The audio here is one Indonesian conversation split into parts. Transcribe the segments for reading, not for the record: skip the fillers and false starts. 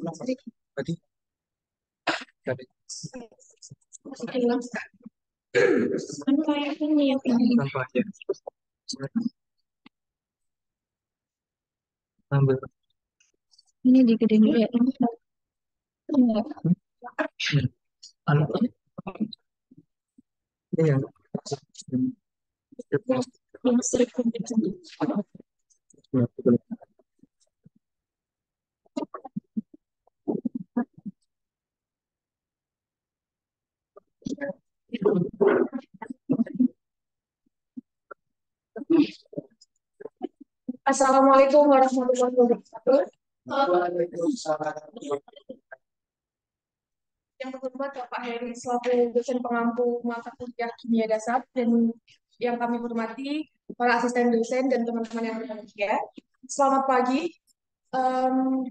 Berarti dari Kan kayak ini ya, tanpa aja. Ambil. ini digedein dulu ya. Enggak, Anak ini yang yang sering kompeten. Assalamualaikum warahmatullahi wabarakatuh. Yang terhormat Bapak Heri selaku dosen pengampu mata kuliah kimia dasar dan yang kami hormati para asisten dosen dan teman-teman yang berbahagia. Selamat pagi. Em,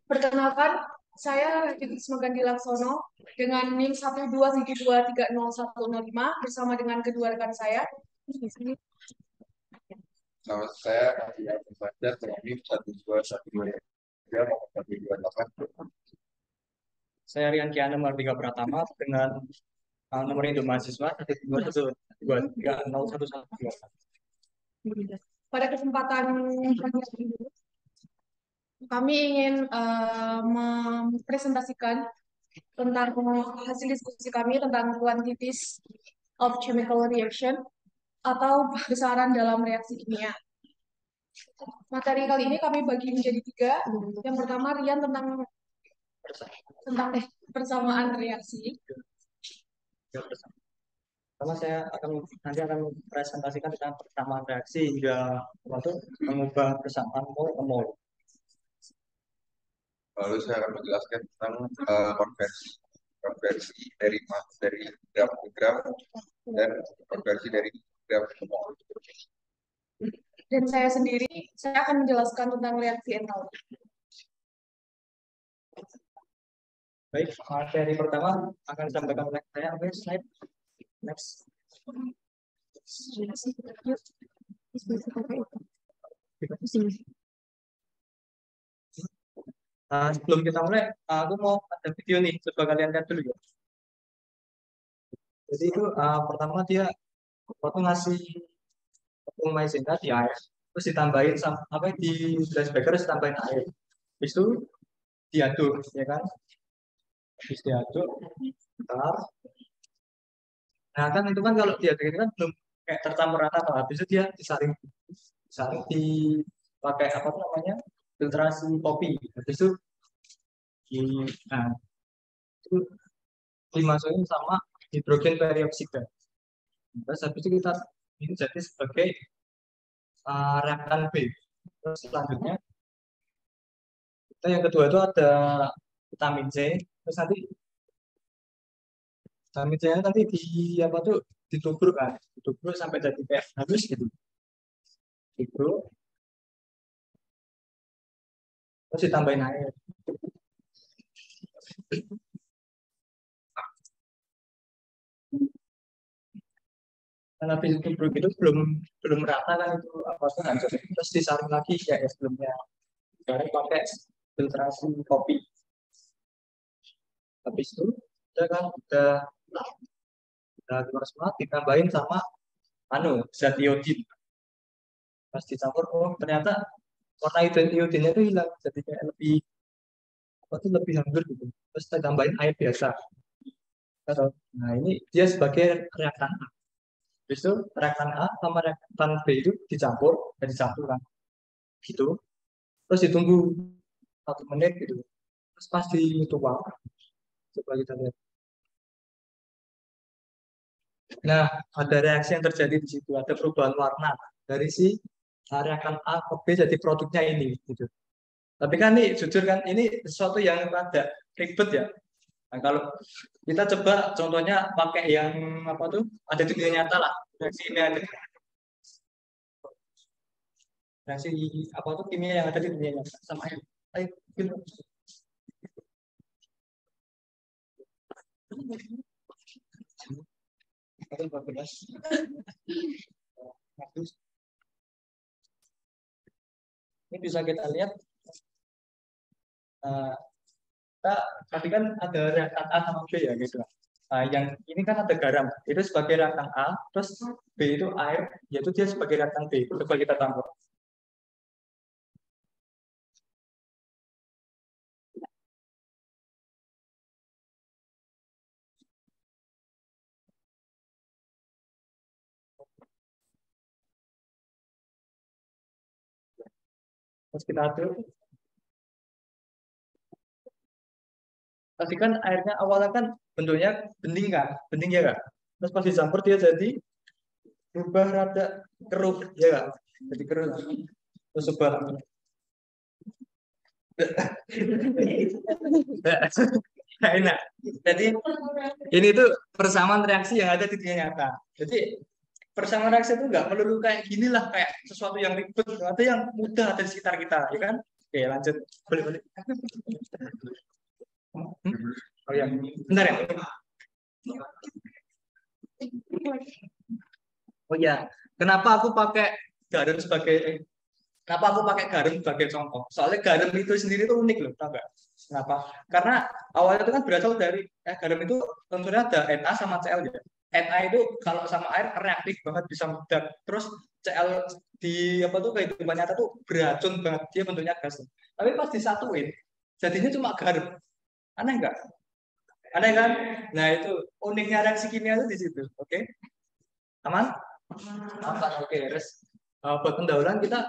Perkenalkan, saya Risma Gandhi Laksono dengan NIM 127230105 bersama dengan kedua rekan saya. Nama saya Adi Abdul Fajar dengan NIM 12123 saya Rian Kiana Mardika Pratama dengan nomor induk mahasiswa 122230111. Pada kesempatan pagi ini, kami ingin mempresentasikan tentang hasil diskusi kami tentang quantities of chemical reaction atau besaran dalam reaksi kimia. Materi kali ini kami bagi menjadi tiga. Yang pertama Rian tentang persamaan reaksi. Pertama saya nanti akan presentasikan tentang persamaan reaksi hingga untuk mengubah persamaan mol ke mol. Lalu saya akan menjelaskan tentang konversi dari gram ke gram dan konversi dari gram ke mol. Dan saya sendiri, saya akan menjelaskan tentang reaksi entalpi. Baik, materi pertama akan disampaikan oleh saya. Oke, slide next. Sebelum kita mulai, aku mau ada video nih, coba kalian lihat dulu ya. Jadi itu pertama dia waktu ngasih tepung maizena di air, terus ditambahin sama apa di rice baker, terus ditambahin air, habis itu diaduk, ya kan? Habis diaduk, bentar. Nah kan itu kan kalau diaduk itu kan belum kayak tercampur rata, habis itu dia disaring, disaring dipakai apa tuh namanya filtrasi kopi, habis itu nah itu dimasukin sama hidrogen perioksida. Terus habis itu kita ini jadi sebagai reaktan B. Terus selanjutnya kita yang kedua itu ada vitamin C. Terus nanti vitamin C nanti di apa tuh ditubruk kan, ditubruk sampai jadi kayak halus gitu. Ditubruk, terus ditambahin air. Dan habis itu itu belum rata kan itu apa tuh hancur. Terus disaring lagi kayak sebelumnya. Sekarang pakai filtrasi kopi. Habis itu udah kan udah keluar semua ditambahin sama zat iodin. Pas dicampur, oh ternyata warna iodinnya itu hilang, jadi kayak lebih apa tuh lebih hampir gitu. Terus kita tambahin air biasa. Nah ini dia sebagai reaktan A. Habis itu reaktan A sama reaktan B itu dicampur, dan disatukan gitu. Terus ditunggu 1 menit gitu. Terus pas dituang, coba kita lihat. Nah, ada reaksi yang terjadi di situ, ada perubahan warna dari si reaktan A ke B jadi produknya ini gitu. Tapi kan nih jujur kan ini sesuatu yang rada ribet ya. Nah, kalau kita coba contohnya pakai yang apa tuh ada di dunia nyata lah. Reaksi ini ada reaksi apa tuh kimia yang ada di dunia nyata sama air. Ayo, gitu. Ini bisa kita lihat eh, kita tadi kan ada reaktan A sama B ya gitu. Nah, yang ini kan ada garam, itu sebagai reaktan A, terus B itu air, yaitu dia sebagai reaktan B. Coba kita tambah. Terus kita aduk. Tadi kan airnya awalnya kan bentuknya bening kan, bening ya kan. Terus pas dicampur dia jadi berubah rada keruh ya kan, jadi keruh. Terus coba. Nah, enak. Jadi ini tuh persamaan reaksi yang ada di dunia nyata. Jadi persamaan reaksi itu nggak perlu kayak gini lah, kayak sesuatu yang ribet, ada yang mudah ada di sekitar kita, ya kan? Oke, lanjut. Boleh. Oh ya, bentar ya. Oh ya, kenapa aku pakai garam sebagai kenapa aku pakai garam sebagai contoh? Soalnya garam itu sendiri tuh unik loh, tau nggak? Kenapa? Karena awalnya itu kan berasal dari garam itu tentunya ada Na sama Cl ya. Na itu kalau sama air reaktif banget bisa meledak. Terus Cl di apa tuh kehidupan nyata tuh beracun banget, dia bentuknya gas. Tapi pas disatuin jadinya cuma garam. Aneh nggak? Aneh kan? Nah itu uniknya reaksi kimia itu di situ. Oke? Aman? Aman. Oke. Terus buat pendahuluan kita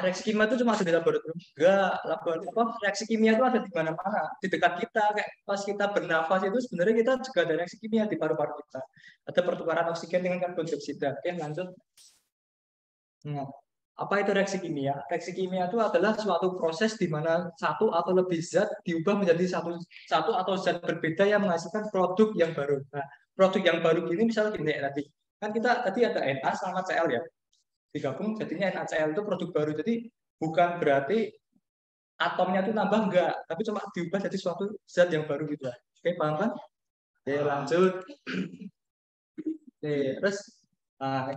reaksi kimia itu cuma ada di laboratorium. Enggak, laboratorium reaksi kimia itu ada di mana-mana, di dekat kita. Kayak pas kita bernafas itu sebenarnya kita juga ada reaksi kimia di paru-paru kita. Ada pertukaran oksigen dengan karbon dioksida. Oke, lanjut. Nah, apa itu reaksi kimia? Reaksi kimia itu adalah suatu proses di mana satu atau lebih zat diubah menjadi satu atau zat berbeda yang menghasilkan produk yang baru. Nah, produk yang baru ini misalnya gini ya tadi. Kan kita tadi ada Na sama Cl ya. Digabung jadinya NaCl itu produk baru. Jadi bukan berarti atomnya itu nambah enggak, tapi cuma diubah jadi suatu zat yang baru gitu. Oke, paham kan? Oke, lanjut. Oke, terus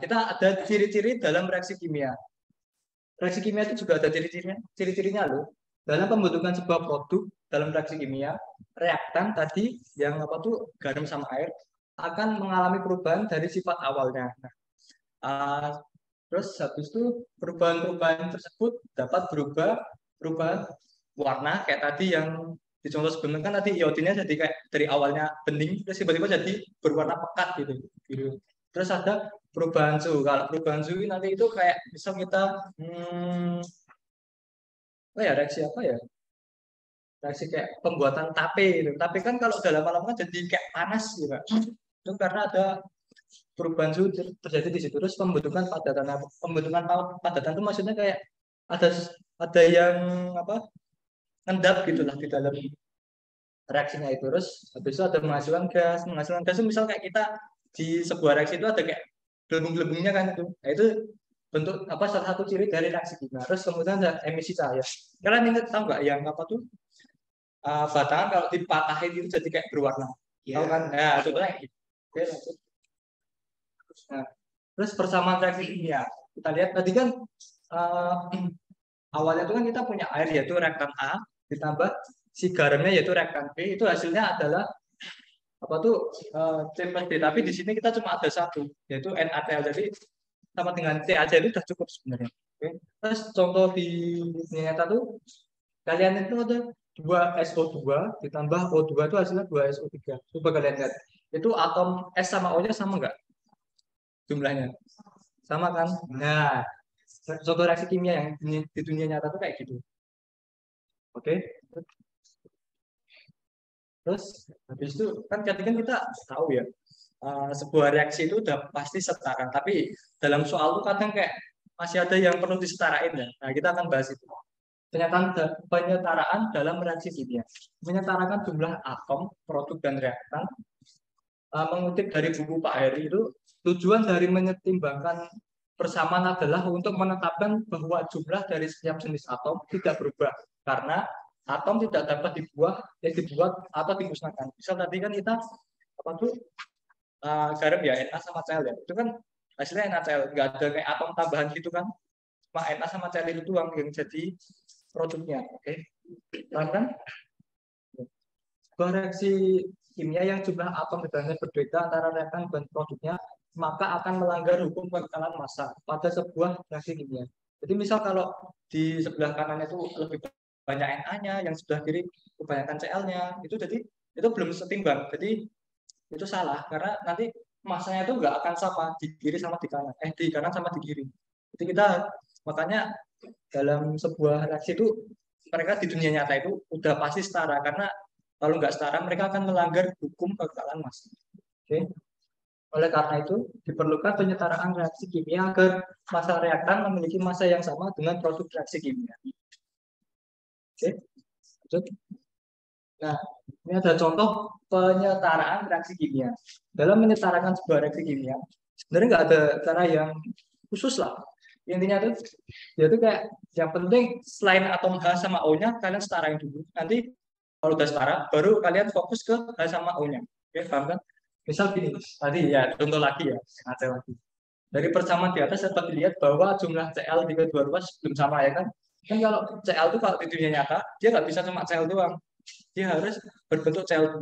kita ada ciri-ciri dalam reaksi kimia. Reaksi kimia itu juga ada ciri-cirinya loh. Dalam pembentukan sebuah produk dalam reaksi kimia, reaktan tadi yang apa tuh garam sama air akan mengalami perubahan dari sifat awalnya. Nah, terus habis itu perubahan-perubahan tersebut dapat berubah warna kayak tadi yang di contoh sebelumnya kan tadi iodinnya jadi kayak dari awalnya bening terus tiba-tiba jadi berwarna pekat gitu. Terus ada perubahan suhu. Kalau perubahan suhu nanti itu kayak misal kita apa ya reaksi apa ya? Reaksi kayak pembuatan tape gitu. Tape kan kalau udah lama-lama kan jadi kayak panas gitu. Itu karena ada perubahan suhu terjadi di situ. Terus pembentukan padatan itu maksudnya kayak ada ada yang apa ngendap gitulah di dalam reaksinya itu. Terus habis itu ada menghasilkan gas itu misal kayak kita di sebuah reaksi itu ada kayak gelembung-gelembungnya kan itu. Nah, itu bentuk apa salah satu ciri dari reaksi kimia. Terus kemudian ada emisi cahaya. Kalian ingat tahu nggak yang apa tuh batangan kalau dipatahin itu jadi kayak berwarna. Tahu kan? Nah, itu kayak gitu. Oke, lanjut. Nah, terus persamaan reaksi kimia. Kita lihat tadi kan uh, awalnya itu kan kita punya air yaitu reaktan A ditambah si garamnya yaitu reaktan B, itu hasilnya adalah apa tuh C plus B, tapi di sini kita cuma ada satu yaitu NaCl, jadi sama dengan C aja itu sudah cukup sebenarnya. Oke. Terus contoh di nyata tuh kalian itu ada 2SO2 ditambah O2 itu hasilnya 2SO3. Coba kalian lihat itu atom S sama O nya sama nggak jumlahnya, sama kan? Nah, contoh reaksi kimia yang di dunia nyata tuh kayak gitu. Oke. Terus habis itu kan tadi kan kita tahu ya sebuah reaksi itu udah pasti setara, tapi dalam soal itu kadang kayak masih ada yang perlu disetarain ya. Nah, kita akan bahas itu. Penyetaraan dalam reaksi kimia. Menyetarakan jumlah atom, produk dan reaktan. Mengutip dari buku Pak Heri itu, tujuan dari menyetimbangkan persamaan adalah untuk menetapkan bahwa jumlah dari setiap jenis atom tidak berubah karena atom tidak dapat dibuat atau dimusnahkan. Misal tadi kan kita apa tuh garam ya Na sama Cl ya, itu kan hasilnya NaCl, nggak ada kayak atom tambahan gitu kan, cuma Na sama Cl itu doang yang jadi produknya. Oke. Paham kan? Sebuah reaksi kimia yang jumlah atom bahannya berbeda antara reaktan dan produknya, maka akan melanggar hukum kekekalan massa pada sebuah reaksi kimia. Jadi misal kalau di sebelah kanannya itu lebih banyak Na-nya, yang sebelah kiri kebanyakan Cl-nya, itu jadi itu belum setimbang. Jadi itu salah karena nanti massanya itu nggak akan sama di kiri sama di kanan, di kanan sama di kiri. Jadi kita makanya dalam sebuah reaksi itu mereka di dunia nyata itu udah pasti setara karena kalau nggak setara mereka akan melanggar hukum kekekalan massa. Oke. Oleh karena itu diperlukan penyetaraan reaksi kimia agar massa reaktan memiliki massa yang sama dengan produk reaksi kimia. Oke. Lanjut. Nah, ini ada contoh penyetaraan reaksi kimia. Dalam menyetarakan sebuah reaksi kimia, sebenarnya nggak ada cara yang khusus lah. Intinya tuh, dia tuh kayak yang penting selain atom H sama O-nya, kalian setarain dulu. Nanti kalau udah setara, baru kalian fokus ke H sama O-nya. Oke, paham kan? Misal gini, tadi ya contoh lagi ya, ada lagi. Dari persamaan di atas dapat dilihat bahwa jumlah Cl di kedua ruas belum sama ya kan? Kan kalau Cl itu kalau di dunia nyata, dia nggak bisa cuma Cl doang. Dia harus berbentuk Cl2.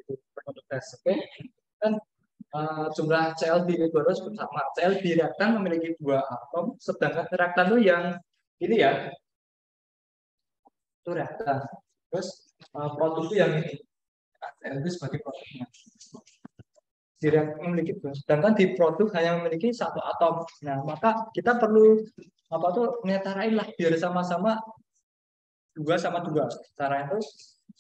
Itu berbentuk gas. Oke? Kan jumlah Cl di kedua ruas belum sama. Cl di reaktan memiliki 2 atom, sedangkan reaktan itu yang ini ya, itu reaktan. Terus produk itu yang ini. Cl itu sebagai produknya. Di reaktan memiliki 2, sedangkan di produk hanya memiliki 1 atom. Nah, maka kita perlu apa tuh menyetarain lah biar sama-sama 2 sama 2. Cara itu,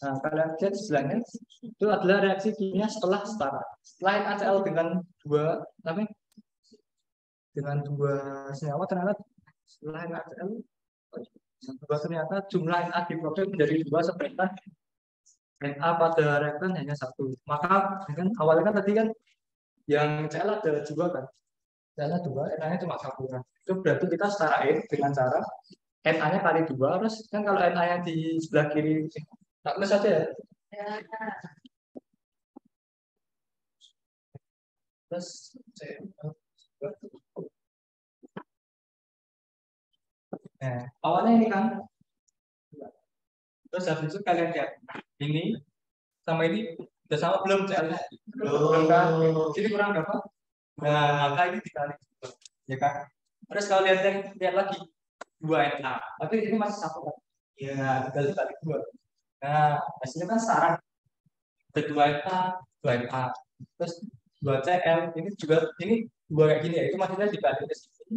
nah, kalian lihat istilahnya itu adalah reaksi kimia setelah setara. Setelah NaCl dengan dua senyawa ternyata setelah NaCl ternyata jumlah Na di produk menjadi 2 sedangkan Na pada reaktan hanya 1. Maka kan awalnya kan tadi kan yang Cl ada 2 kan. Cl 2, Na-nya cuma 1 kan. Itu berarti kita setarain dengan cara Na-nya kali 2, terus kan kalau Na-nya di sebelah kiri tak plus saja ya. Terus nah, awalnya ini kan. Terus habis itu kalian lihat ini sama ini udah sama belum Cl-nya? Belum kan? Jadi kurang berapa? Nah, maka ini dikali 2, ya kan? Terus kalau lihat lagi 2 Na, tapi ini masih 1 kan? Ya, dikali 2. Nah, hasilnya kan setara. Ada 2 Na, 2 Na. Terus 2 Cl, ini juga ini 2 kayak gini ya. Itu maksudnya dibalik ke sini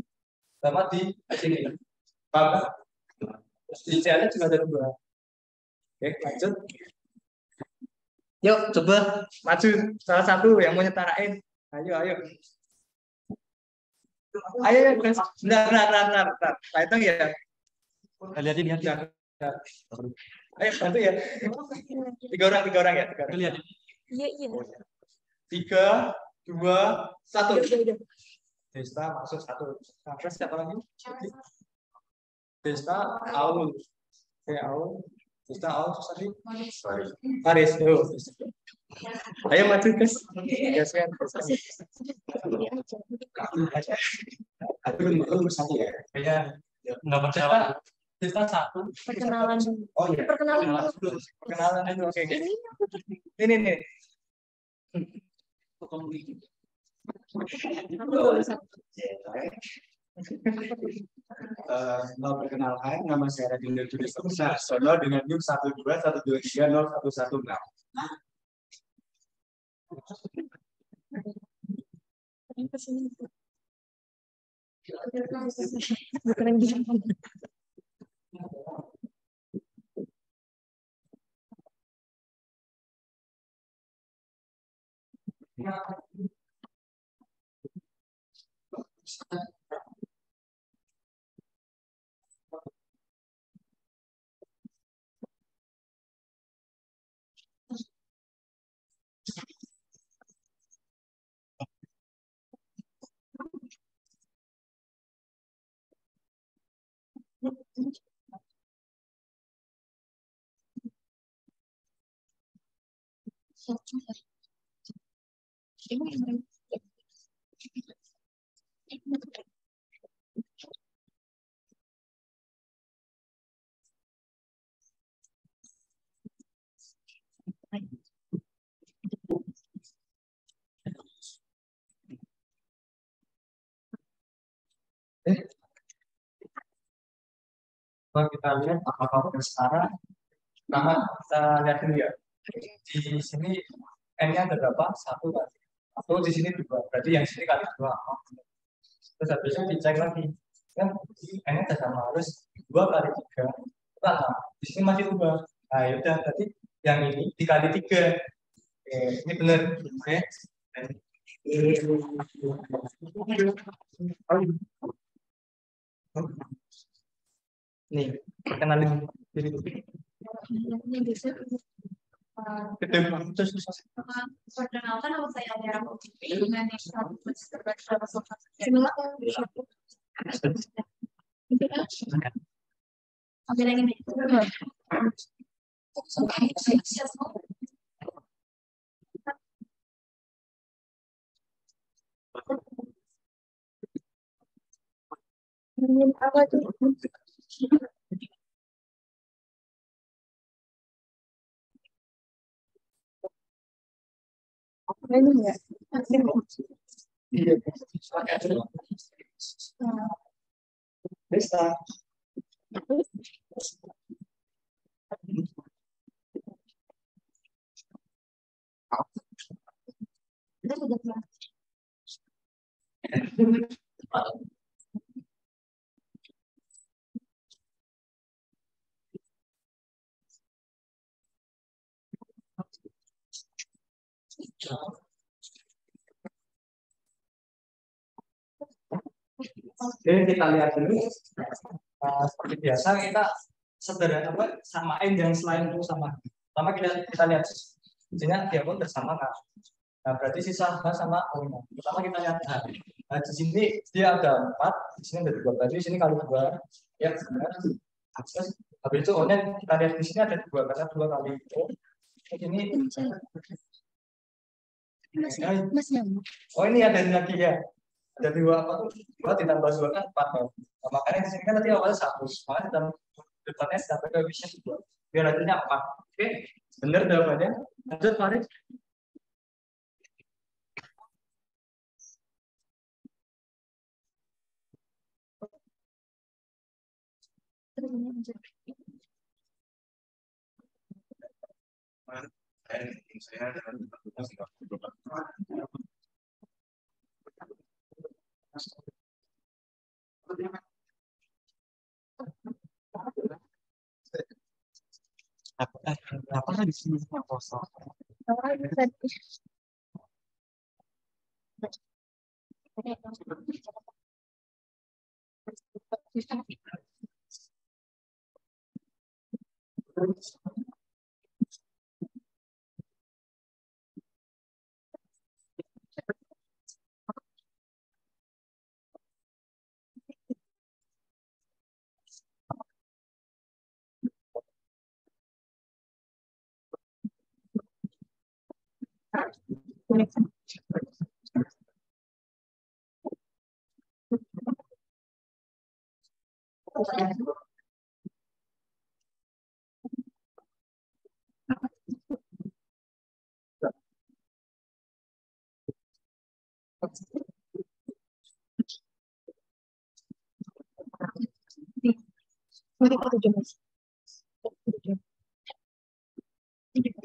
sama di sini. Paham? Terus di Cl-nya juga ada 2. Oke, lanjut. Yuk, coba maju salah satu yang mau nyetarain. Ayo, ayo. Ayo, ya, benar. Nah, itu ya. Lihat ini, lihat. Ayo, bantu ya. 3 orang ya. 3 orang. Lihat. Iya. 3, 2, 1. Desta masuk 1. Nah, terus siapa lagi? Desta, Aul. Oke, Aul. Desta, Aul, terus tadi? Faris. Yuk. Ayo maju, guys. Yes, kan? Aku belum satu ya. Iya. Nggak percaya. Desta 1. Perkenalan. Oh iya. Perkenalan. Perkenalan itu oke. Ini. Perkenalkan, nama saya Radin Judis Sarsono dengan NIM 121230116. Kalau kita lihat apakah setara, pertama kita lihat dulu ya. Di sini n-nya ada berapa? 1 kan? Atau di sini 2, berarti yang sini kali 2. Terus habis itu dicek lagi, kan n-nya ada sama, harus 2 kali 3. Nah, di sini masih 2. Nah, ya udah, berarti yang ini dikali 3. Oke, ini benar. Oke. Nih, kenalin diri dulu. Perkenalkan, nama saya Adira Putri dengan apa tuh? Ini enggak. Bisa. Oke, kita lihat dulu. Seperti biasa kita sederhana samain yang selain itu sama. Pertama kita lihat sisinya dia pun bersama kan. Nah, berarti sisa H sama O-nya. Pertama kita lihat H. Nah, di sini dia ada 4, di sini ada 2. Berarti di sini kali 2. Ya, benar. Terus habis itu O-nya kita lihat di sini ada 2 karena 2 kali O. Ini oh ini ada lagi ya. Ada 2 apa tuh? 2 ditambah 2 kan 4. Nah, makanya di sini kan nanti awalnya 1. Makanya dalam depannya sampai ke bisa 2. Biar hasilnya 4. Oke, benar jawabannya. Lanjut Farid. Apa di sini kosong?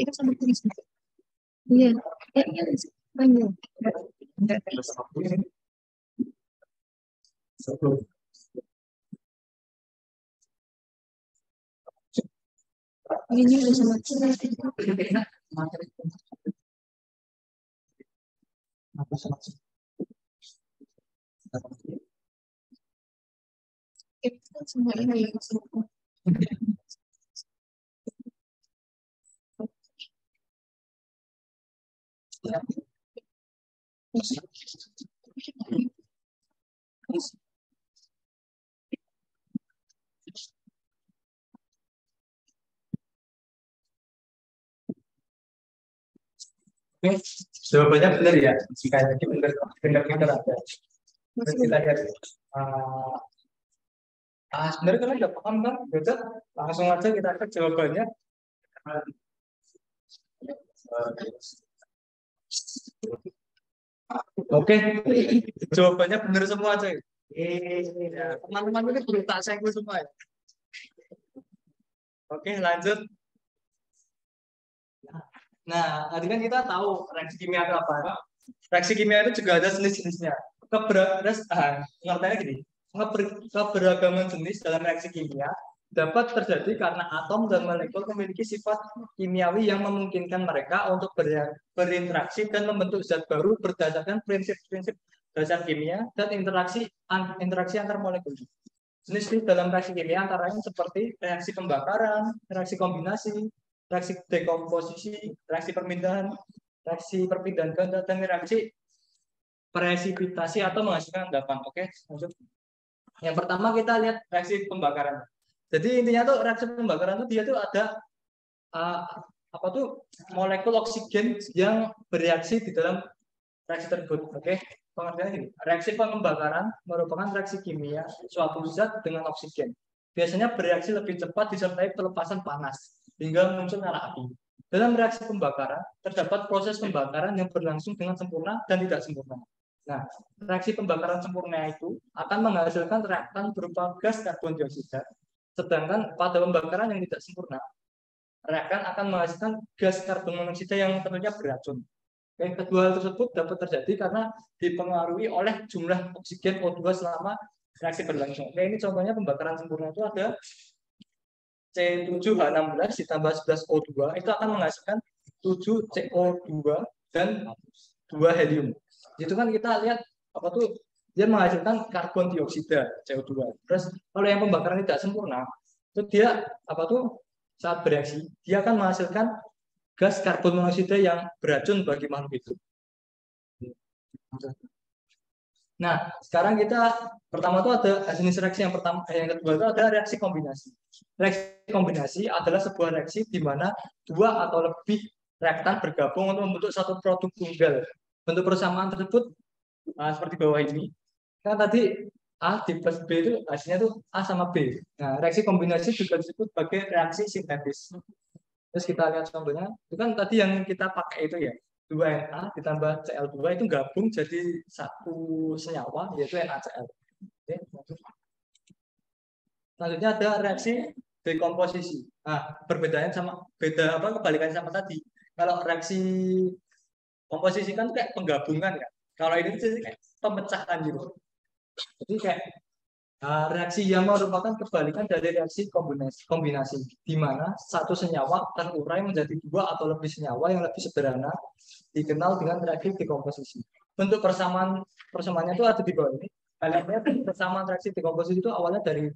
Itu sama tulis. Iya, iya, banyak. Ini udah sama tulis. Itu kan semua ini yang Oke, jawabannya benar ya. Kayaknya benar ada. Terus kita lihat. Sebenarnya kalian udah paham kan? Betul? Langsung aja kita cek jawabannya. Oke, jawabannya benar semua coy. Ya, teman-teman ini belum tak segel semua ya. Oke, lanjut. Nah, tadi kan kita tahu reaksi kimia itu apa. Reaksi kimia itu juga ada jenis-jenisnya. Pengertiannya gini, keberagaman jenis dalam reaksi kimia dapat terjadi karena atom dan molekul memiliki sifat kimiawi yang memungkinkan mereka untuk berinteraksi dan membentuk zat baru berdasarkan prinsip-prinsip dasar kimia dan interaksi antar molekul. Jenis dalam reaksi kimia antaranya seperti reaksi pembakaran, reaksi kombinasi, reaksi dekomposisi, reaksi perpindahan ganda, dan reaksi presipitasi atau menghasilkan endapan. Oke, lanjut. Yang pertama kita lihat reaksi pembakaran. Jadi intinya tuh reaksi pembakaran tuh dia tuh ada molekul oksigen yang bereaksi di dalam reaksi tersebut. Oke, pengertiannya ini. Reaksi pembakaran merupakan reaksi kimia suatu zat dengan oksigen. Biasanya bereaksi lebih cepat disertai pelepasan panas hingga muncul nyala api. Dalam reaksi pembakaran terdapat proses pembakaran yang berlangsung dengan sempurna dan tidak sempurna. Nah, reaksi pembakaran sempurna itu akan menghasilkan reaktan berupa gas karbon dioksida. Sedangkan pada pembakaran yang tidak sempurna, reaktan akan menghasilkan gas karbon monoksida yang tentunya beracun. Kedua hal tersebut dapat terjadi karena dipengaruhi oleh jumlah oksigen O2 selama reaksi berlangsung. Ini contohnya pembakaran sempurna itu ada C7H16 ditambah 11O2 itu akan menghasilkan 7CO2 dan 2 helium. Itu kan kita lihat dia menghasilkan karbon dioksida CO2. Terus kalau yang pembakaran tidak sempurna, itu dia saat bereaksi dia akan menghasilkan gas karbon monoksida yang beracun bagi makhluk hidup. Nah, sekarang kita pertama itu ada jenis reaksi yang kedua itu ada reaksi kombinasi. Reaksi kombinasi adalah sebuah reaksi di mana dua atau lebih reaktan bergabung untuk membentuk satu produk tunggal. Bentuk persamaan tersebut seperti bawah ini. Kan tadi A di plus B itu hasilnya tuh A sama B. Nah, reaksi kombinasi juga disebut sebagai reaksi sintetis. Terus kita lihat contohnya, itu kan tadi yang kita pakai itu ya, 2Na ditambah Cl2 itu gabung jadi satu senyawa, yaitu NaCl. Oke. Selanjutnya ada reaksi dekomposisi. Nah, kebalikannya sama tadi. Kalau reaksi komposisi kan kayak penggabungan ya. Kalau ini kayak pemecahan gitu. Jadi kayak reaksi yang merupakan kebalikan dari reaksi kombinasi, di mana satu senyawa terurai menjadi dua atau lebih senyawa yang lebih sederhana, dikenal dengan reaksi dekomposisi. Bentuk persamaannya itu ada di bawah ini. Kalian lihat persamaan reaksi dekomposisi itu awalnya dari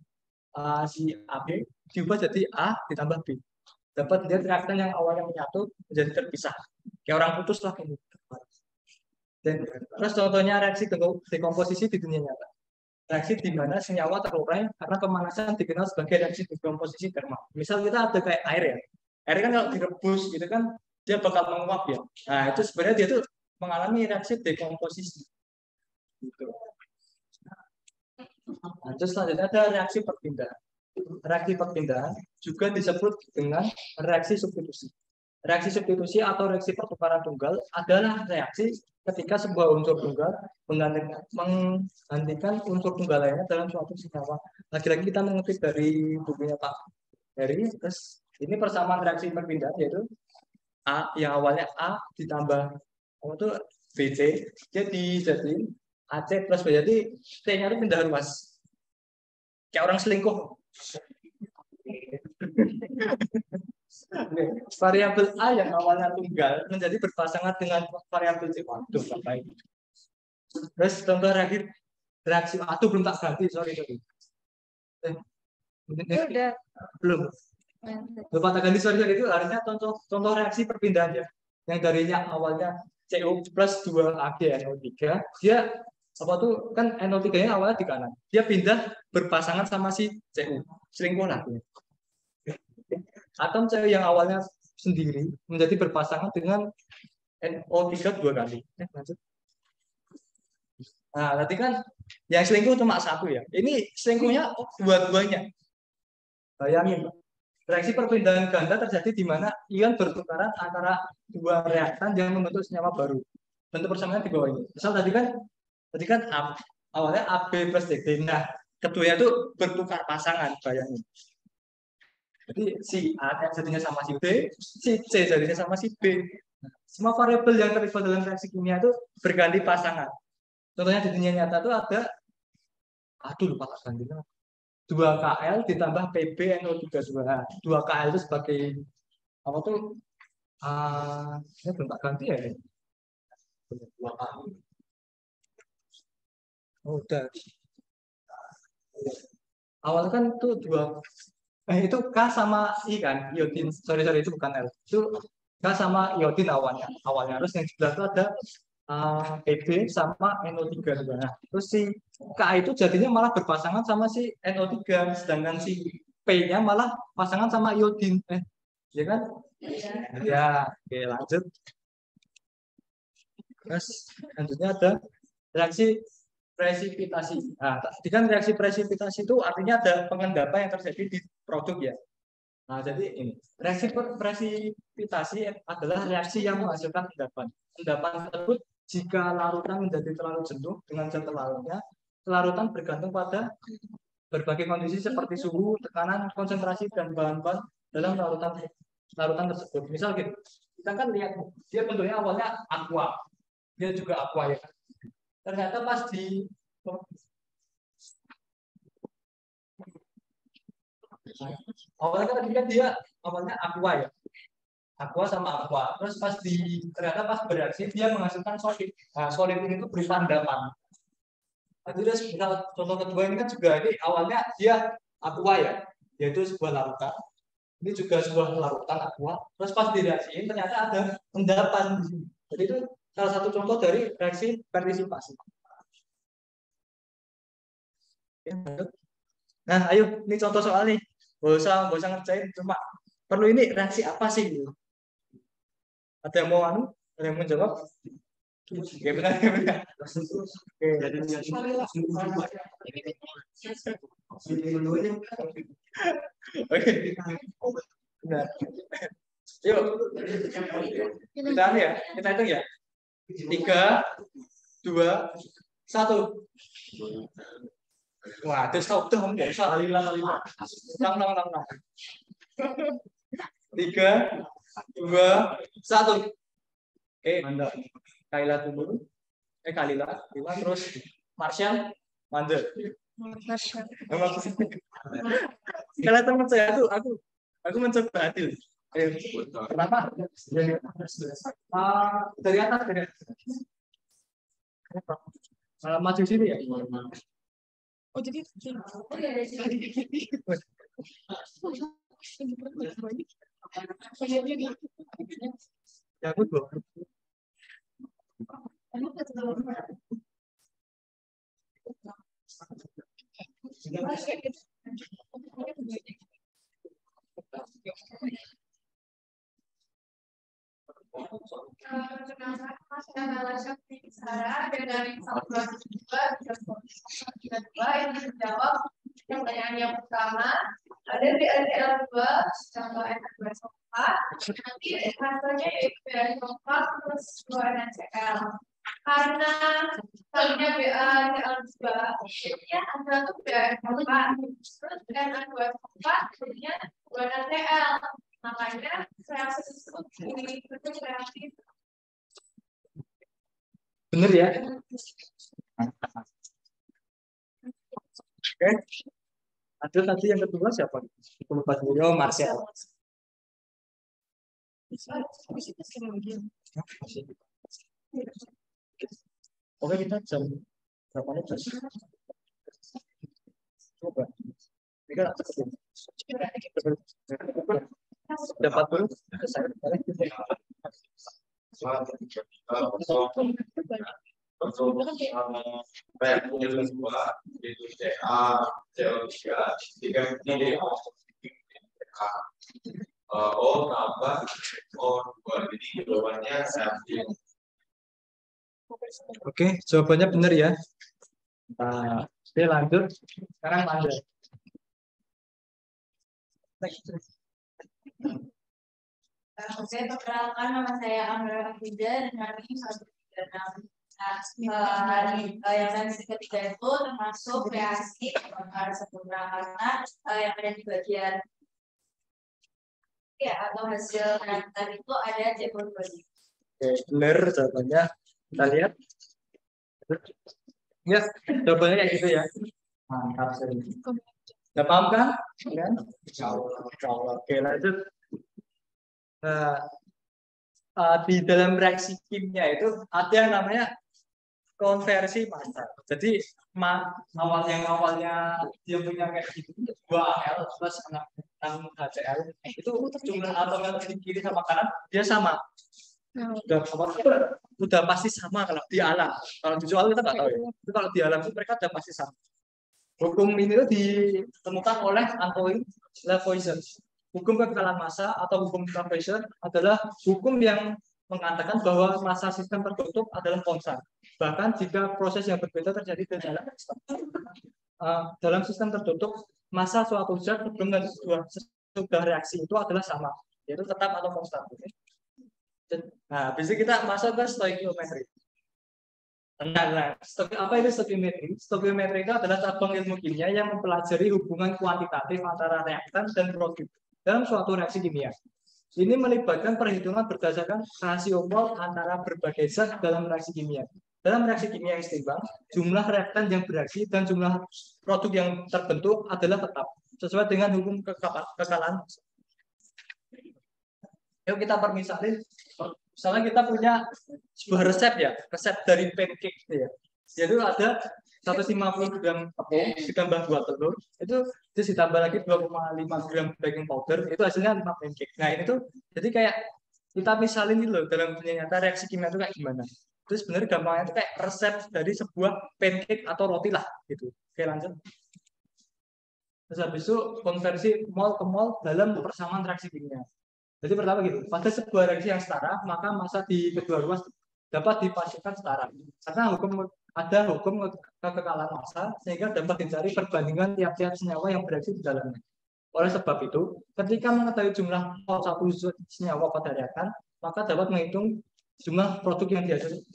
si AB diubah jadi A ditambah B. Dapat lihat reaktan yang awalnya menyatu menjadi terpisah. Kayak orang putus lah ini. Dan terus contohnya reaksi dekomposisi di dunia nyata. Reaksi di mana senyawa terurai karena pemanasan dikenal sebagai reaksi dekomposisi termal. Misal kita ada kayak air ya. Air kan kalau direbus gitu kan dia bakal menguap ya. Nah, itu sebenarnya dia tuh mengalami reaksi dekomposisi. Gitu. Nah, terus selanjutnya ada reaksi perpindahan. Reaksi perpindahan juga disebut dengan reaksi substitusi. Reaksi substitusi atau reaksi pertukaran tunggal adalah reaksi ketika sebuah unsur tunggal menggantikan unsur tunggal lainnya dalam suatu senyawa. Lagi-lagi kita mengutip dari bukunya Pak Heri. Terus ini persamaan reaksi perpindahan yaitu A yang awalnya A ditambah itu BC jadi AC plus B. Jadi T-nya itu pindah ruas. Kayak orang selingkuh. Variabel A yang awalnya tunggal menjadi berpasangan dengan variabel C. Waduh, apa ini? Terus contoh reaksi aduh belum tak ganti, sorry. Belum. Lupa tak ganti, sorry. Itu harusnya contoh reaksi perpindahan ya. Yang darinya awalnya CO plus 2Ag NO3, dia kan NO3-nya awalnya di kanan. Dia pindah berpasangan sama si Cu. Selingkuh lah. Atom CO yang awalnya sendiri menjadi berpasangan dengan NO3 dua kali. Lanjut. Nah, nanti kan yang selingkuh cuma satu ya. Ini selingkuhnya dua-duanya. Bayangin, Reaksi perpindahan ganda terjadi di mana ion bertukaran antara dua reaktan yang membentuk senyawa baru. Bentuk persamaannya di bawah ini. Misal tadi kan awalnya AB plus DD. Nah, keduanya itu bertukar pasangan, bayangin. Jadi si A jadinya sama si B, si C jadinya sama si B. Nah, semua variabel yang terlibat dalam reaksi kimia itu berganti pasangan. Contohnya di dunia nyata itu ada, lupa gantinya. 2Kl ditambah PbNO32. 2Kl itu sebagai apa tuh? Ini belum tak ganti ya. 2Kl. Oh, udah. Awalnya kan itu itu K sama I kan, iodin. Sorry itu bukan L. Itu K sama iodin awalnya. Terus yang sebelah itu ada Pb sama NO3 juga. Nah, terus si K itu jadinya malah berpasangan sama si NO3, sedangkan si P-nya malah pasangan sama iodin. Ya kan? Ya, oke lanjut. Terus selanjutnya ada reaksi presipitasi. Nah, tadi kan reaksi presipitasi itu artinya ada pengendapan yang terjadi di produk ya. Nah, jadi ini reaksi presipitasi adalah reaksi yang menghasilkan endapan. Endapan tersebut jika larutan menjadi terlalu jenuh dengan zat larutnya, larutan bergantung pada berbagai kondisi seperti suhu, tekanan, konsentrasi, dan bahan-bahan dalam larutan tersebut. Misal gitu, kita kan lihat dia bentuknya awalnya aqua, dia juga aqua ya. Ternyata pas di awalnya kan dia awalnya aqua ya, aqua sama aqua. Terus ternyata pas bereaksi dia menghasilkan solid. Nah, solid ini itu berupa endapan. Jadi contoh kedua ini kan juga ini awalnya dia aqua ya, yaitu sebuah larutan. Ini juga sebuah larutan aqua. Terus pas direaksiin ternyata ada endapan di sini. Jadi itu salah satu contoh dari reaksi partisipasi. Nah, ayo ini contoh soal nih. Gak usah ngerjain, cuma perlu ini reaksi apa sih? Ada yang mau ada yang menjawab? Oke, benar. Oke. Benar. Yuk. Kita ya, kita hitung ya. 3, 2, 1. Wah, terus tahu tuh nggak usah lima. 3, 2, 1. Oke, mantap. Kaila dulu. Kalila terus Marsha, mandek. Kalau teman saya tuh aku mencoba adil. Kenapa? Dari atas. Maju sini ya. Oh jadi ya aku tuh. Ini menjawab pertanyaan yang pertama, ada BNPL2 tambah NaCl2. Nanti hasilnya yaitu BNPL4 plus 2 NaCl. Karena tadinya BNPL2 jadinya ada tuh BNPL4 terus Na2O4 jadinya 2 NaCl. Makanya reaksi tersebut dibentuk reaksi. Bener ya? Oke. Ada tadi yang kedua siapa? Lupa dulu, Marcel. Oke, kita jam berapa nih? Coba. Ini kan dapat dulu. Itu CA, CO3, 3 O tambah O2. Jadi jawabannya satu. Oke, jawabannya benar ya. Nah, oke lanjut. Sekarang lanjut. Oke, perkenalkan nama saya Amra Afida dan hari ini satu hari yang sesi ketiga itu termasuk reaksi pembakaran sempurna karena yang ada di bagian ya atau hasil reaktan itu ada jebol body. Oke, benar jawabannya. Kita lihat. Ya, jawabannya kayak gitu ya. Mantap sekali. Udah paham kan? Ya? Insya Allah. Oke, lanjut. Nah, di dalam reaksi kimia itu ada yang namanya konversi massa. Jadi awalnya dia punya kayak gitu 2Al plus 6 HCl itu jumlah atomnya di kiri sama kanan dia sama. Udah pasti sama kalau di alam. Kalau di soal kita nggak tahu ya. Itu kalau di alam itu mereka udah pasti sama. Hukum ini tuh ditemukan oleh Antoine Lavoisier. Hukum kekekalan massa atau hukum Lavoisier adalah hukum yang mengatakan bahwa massa sistem tertutup adalah konstan. Bahkan jika proses yang berbeda terjadi di dalam sistem. Dalam sistem tertutup, massa suatu zat sebelum dan sesudah reaksi itu adalah sama, yaitu tetap atau konstan. Nah, bisa kita masuk ke stoikiometri. Nah, apa itu stoikiometri? Stoikiometri itu adalah cabang ilmu kimia yang mempelajari hubungan kuantitatif antara reaktan dan produk dalam suatu reaksi kimia. Ini melibatkan perhitungan berdasarkan rasio mol antara berbagai zat dalam reaksi kimia. Dalam reaksi kimia yang seimbang, jumlah reaktan yang bereaksi dan jumlah produk yang terbentuk adalah tetap sesuai dengan hukum kekekalan. Yuk kita permisalin. Misalnya kita punya sebuah resep ya, resep dari pancake ya. Yaitu ada 150 gram tepung ditambah 2 telur, itu terus ditambah lagi 2,5 gram baking powder, itu hasilnya 5 pancake. Nah ini tuh jadi kayak kita misalin gitu loh dalam dunia nyata reaksi kimia itu kayak gimana. Terus sebenarnya gampangnya itu kayak resep dari sebuah pancake atau roti lah gitu. Oke lanjut. Terus habis itu konversi mol ke mol dalam persamaan reaksi kimia. Jadi pertama gitu, pada sebuah reaksi yang setara, maka massa di kedua ruas dapat dipastikan setara. Karena ada hukum kekekalan massa, sehingga dapat dicari perbandingan tiap-tiap senyawa yang bereaksi di dalamnya. Oleh sebab itu, ketika mengetahui jumlah mol satu senyawa pada reaktan, maka dapat menghitung jumlah produk yang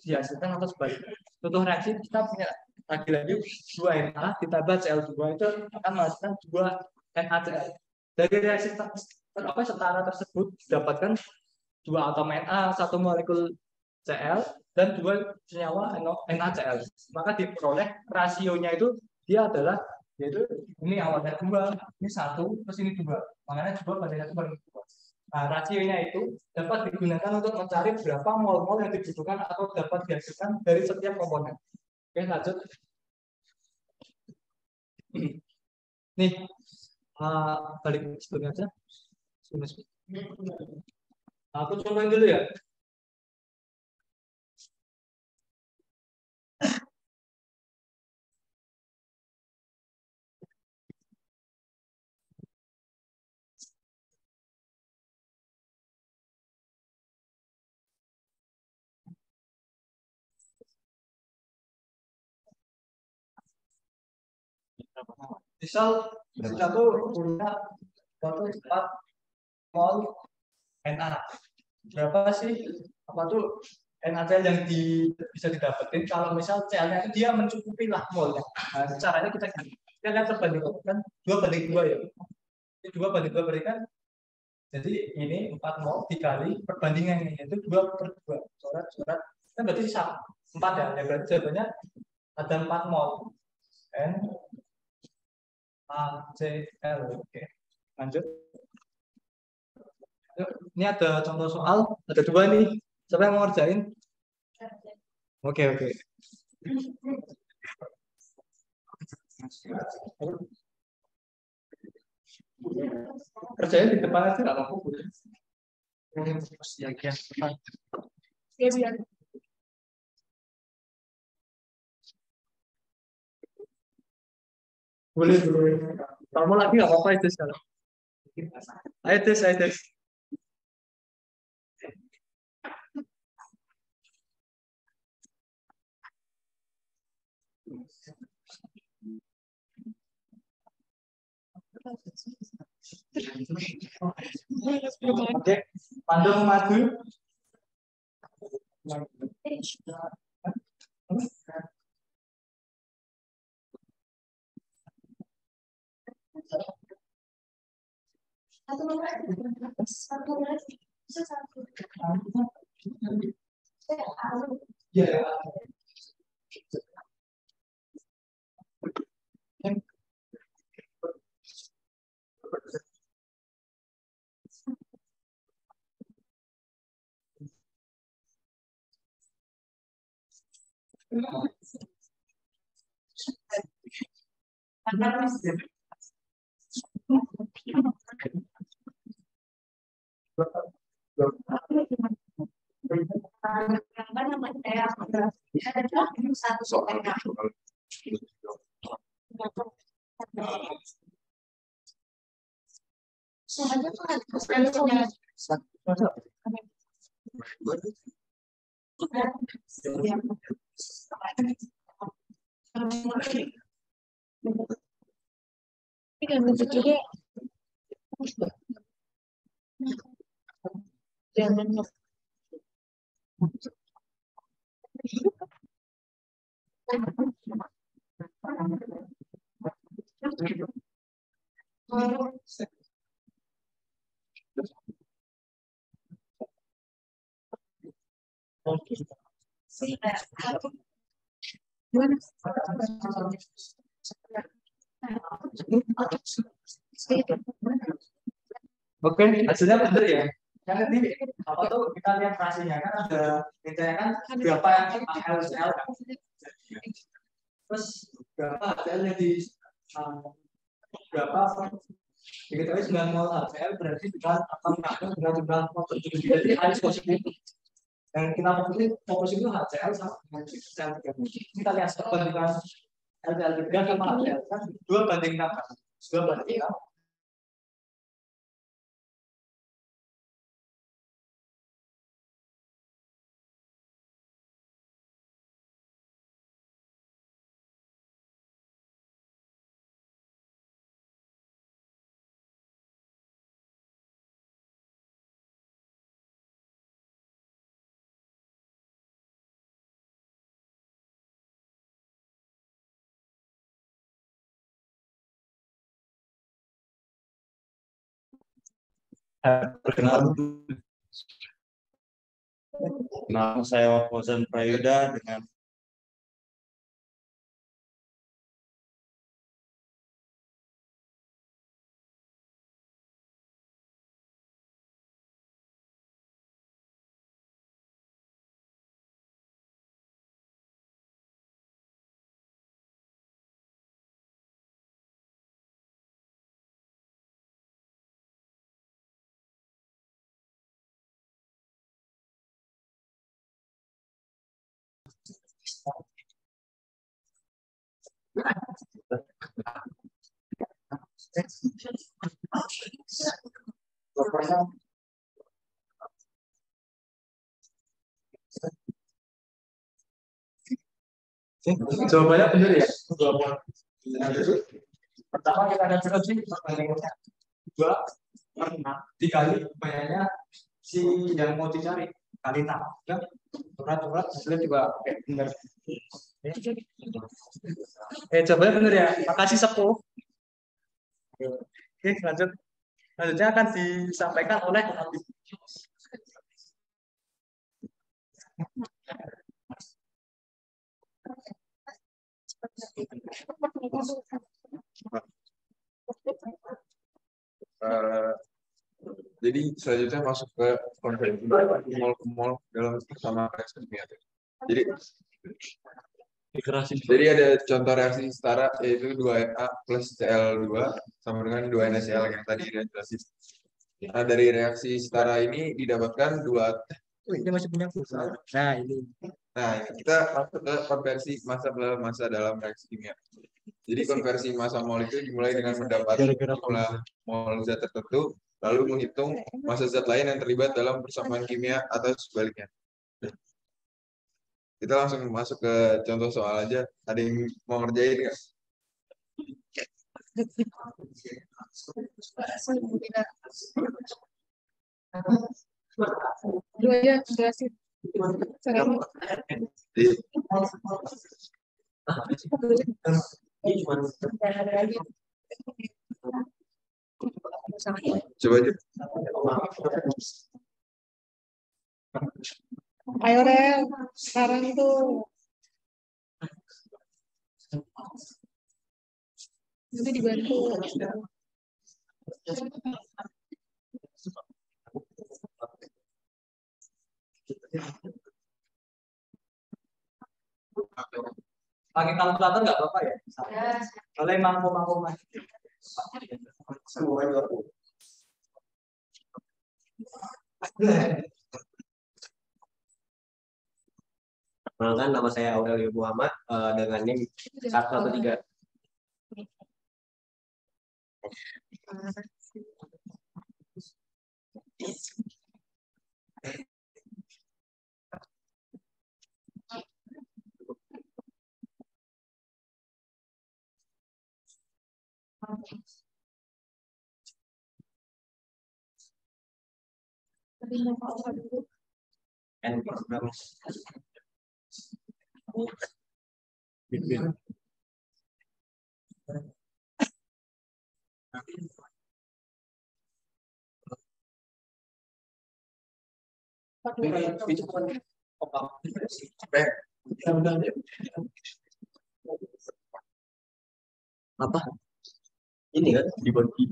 dihasilkan atau sebaliknya. Contoh reaksi kita punya lagi-lagi 2Na ditambah Cl2 itu akan menghasilkan 2 NaCl. Dari reaksi setara tersebut didapatkan 2 atom Na, 1 molekul Cl dan 2 senyawa NaCl. Maka diperoleh rasionya itu dia adalah yaitu ini awalnya 2, ini 1, terus ini 2. Makanya 2 banding 1 banding 2. Nah, rasionya itu dapat digunakan untuk mencari berapa mol-mol yang dibutuhkan atau dapat dihasilkan dari setiap komponen. Oke, lanjut. Nih, balik sebelumnya aja. Aku contohin dulu ya. Misal satu punya suatu 4 mol Na. Berapa sih apa tuh NaCl yang bisa didapetin kalau misal Cl-nya itu dia mencukupi lah molnya. Nah, caranya kita lihat perbandingan 2 banding 2 ya. Ini 2 banding 2 berikan. Jadi ini 4 mol dikali perbandingannya yaitu 2/2. Coret. Kan berarti sama 4 ya. Ya berarti jawabannya ada 4 mol. NaCl. Oke. Lanjut. Ini ada contoh soal, ada 2 nih. Siapa yang mau ngerjain? Oke. Kerjain di depan aja nggak apa-apa. Boleh. Kamu lagi nggak apa-apa itu sekarang. Ayo tes. Oke, Pandu maju. Ya. Satu soal. Oke, hasilnya benar ya. Yang nanti apa tuh kita lihat frasenya kan ada intinya kan berapa yang LCL kan. Terus berapa HCl yang di berapa diketahui 9 mol HCl berarti dengan akan mengandung dengan jumlah motor jadi harus positif. Yang kita fokus itu HCl sama dengan HCl 3. Kita lihat perbandingan LCl 3 sama HCl kan 2:6. 2:6. Nama saya Wafauzan Prayuda dengan Jawabannya benar ya. Pertama kita akan coba sih perbandingannya 2/6 dikali banyaknya si yang mau dicari kali 6 ya. Turat hasilnya juga benar. Jawabannya benar ya. Makasih Sepuh. Oke, lanjut. Selanjutnya akan disampaikan oleh Jadi selanjutnya masuk ke konvensi mol dalam sama reaksi kimia. Jadi ada contoh reaksi setara yaitu 2Na plus Cl2 sama dengan 2 NaCl yang tadi dijelasin. Nah, dari reaksi setara ini didapatkan ini masih punya pulsa. Nah, ini kita masuk ke konversi massa per massa dalam reaksi kimia. Jadi konversi massa mol itu dimulai dengan mendapat jumlah mol zat tertentu, lalu menghitung massa zat lain yang terlibat dalam persamaan kimia atau sebaliknya. Kita langsung masuk ke contoh soal aja. Ada yang mau ngerjain nggak? Dua aja jelasin. Coba aja. Ayo Rel, sekarang tuh nanti dibantu. Pakai kalkulator nggak apa-apa ya? Kalau emang mau mas. Perkenalkan, nama saya Aurelio Muhammad dengan NIM 113. And programs. Apa? Ini kan di body.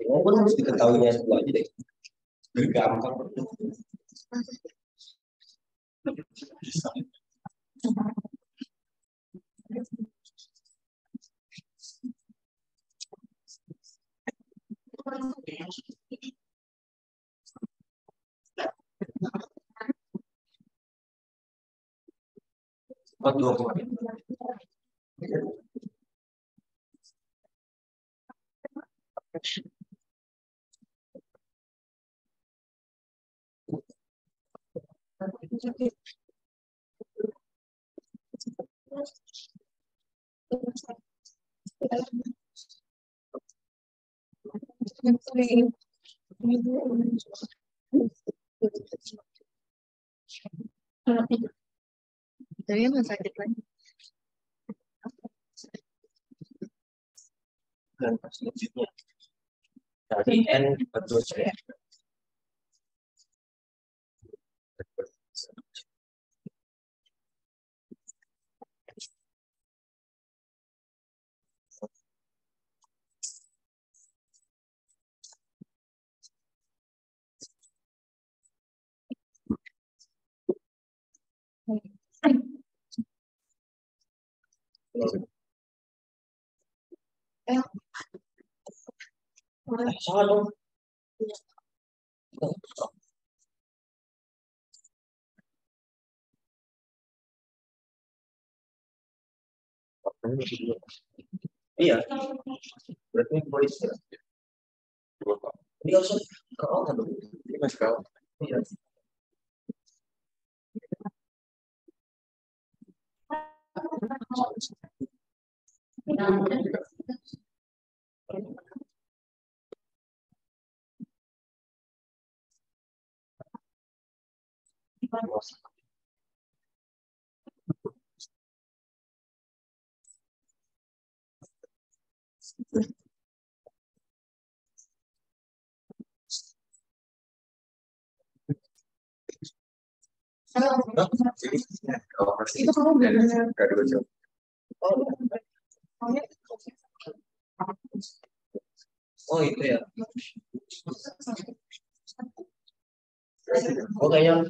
Walaupun harus diketahuinya semua aja deh. Gampang. Tapi nggak sakit lagi. Dan selanjutnya dari N betul saya. Salah dong. Iya. Berarti voice. Ini harus kau kan dulu. Ini masih kau. Iya. Itu kamu benar-benar. Oh itu ya. Oh kayaknya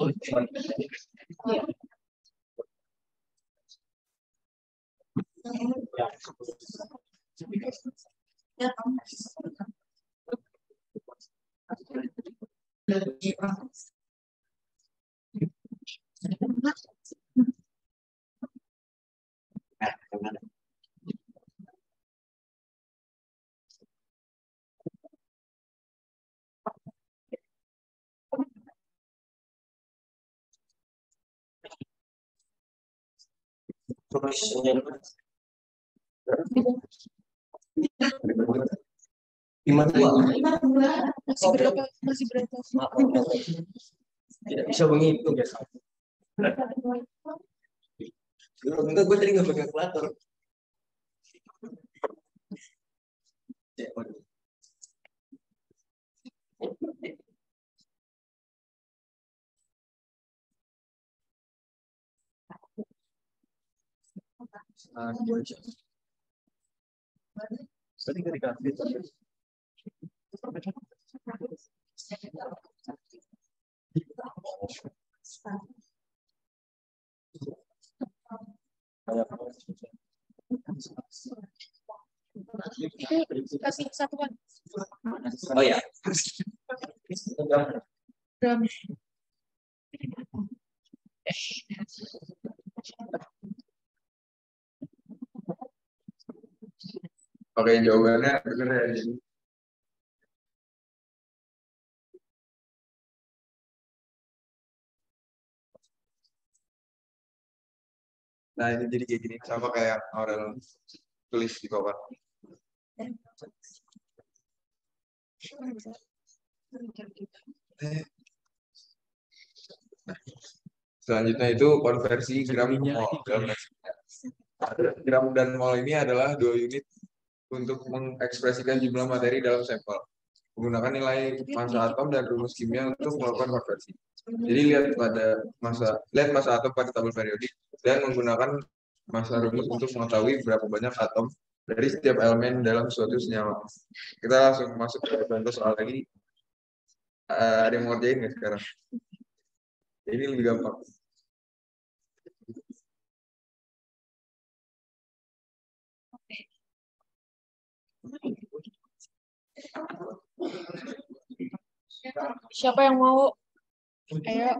Masih berapa? Masih berapa? Tidak bisa menghitung ya. Enggak, gue tadi nggak pakai kalkulator. Tadi nggak dikasih. Kasih satuan. Oh ya. Gram. Oke, jawabannya benar ya. Nah, ini jadi kayak gini, sama kayak Aurel tulis di papan. Selanjutnya itu konversi gram ke mol dalam reaksinya. Gram dan mol ini adalah dua unit untuk mengekspresikan jumlah materi dalam sampel. Menggunakan nilai massa atom dan rumus kimia untuk melakukan konversi. Jadi lihat massa atom pada tabel periodik dan menggunakan massa rumus untuk mengetahui berapa banyak atom dari setiap elemen dalam suatu senyawa. Kita langsung masuk ke contoh soal lagi. Ada yang mau ngerjain nggak sekarang? Ini lebih gampang. Siapa yang mau? Ayo.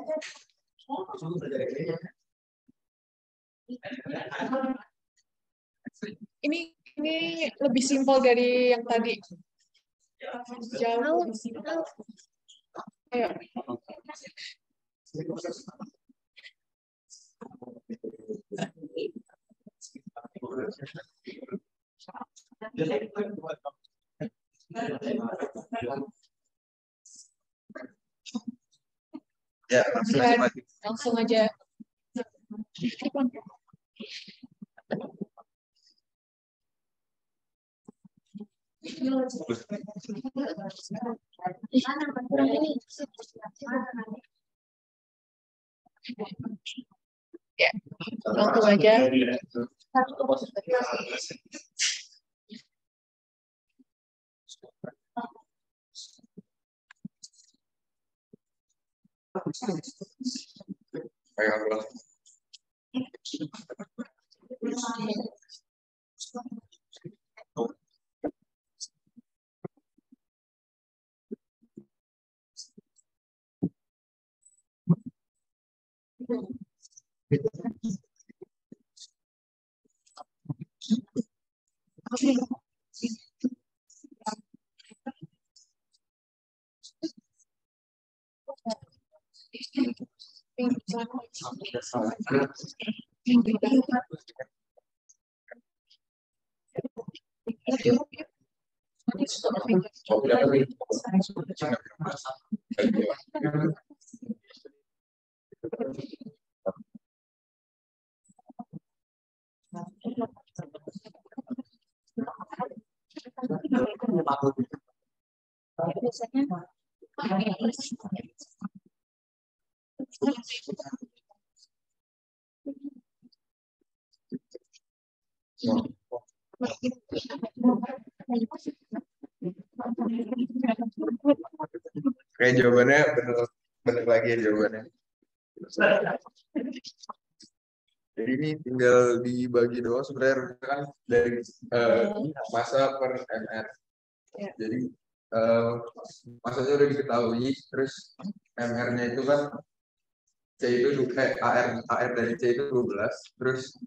Ini lebih simpel dari yang tadi. Jauh lebih simpel. Ayo. Ya, Langsung aja. Ya, langsung aja. Kayak jawabannya bener lagi ya jawabannya. Jadi ini tinggal dibagi doang sebenarnya kan dari massa per mr. Jadi masanya udah diketahui, terus MR-nya itu kan C itu AR dari C itu 12, terus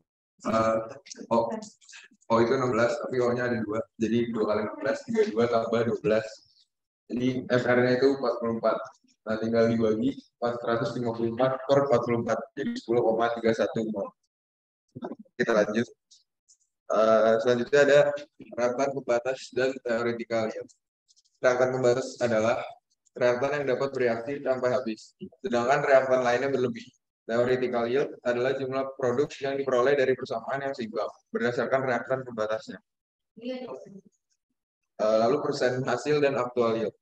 O itu 16, tapi O-nya ada 2, jadi 2 kali 16, 32 tambah 12. Jadi FR-nya itu 44. Nah, tinggal dibagi 454 per 44, jadi 10,31 mol. Kita lanjut. Selanjutnya ada reaktan pembatas dan teoretikal yield. Reaktan pembatas adalah reaktan yang dapat bereaksi sampai habis, sedangkan reaktan lainnya berlebih. Theoretical yield adalah jumlah produk yang diperoleh dari persamaan yang seimbang berdasarkan reaktan pembatasnya. Lalu persen hasil dan actual yield.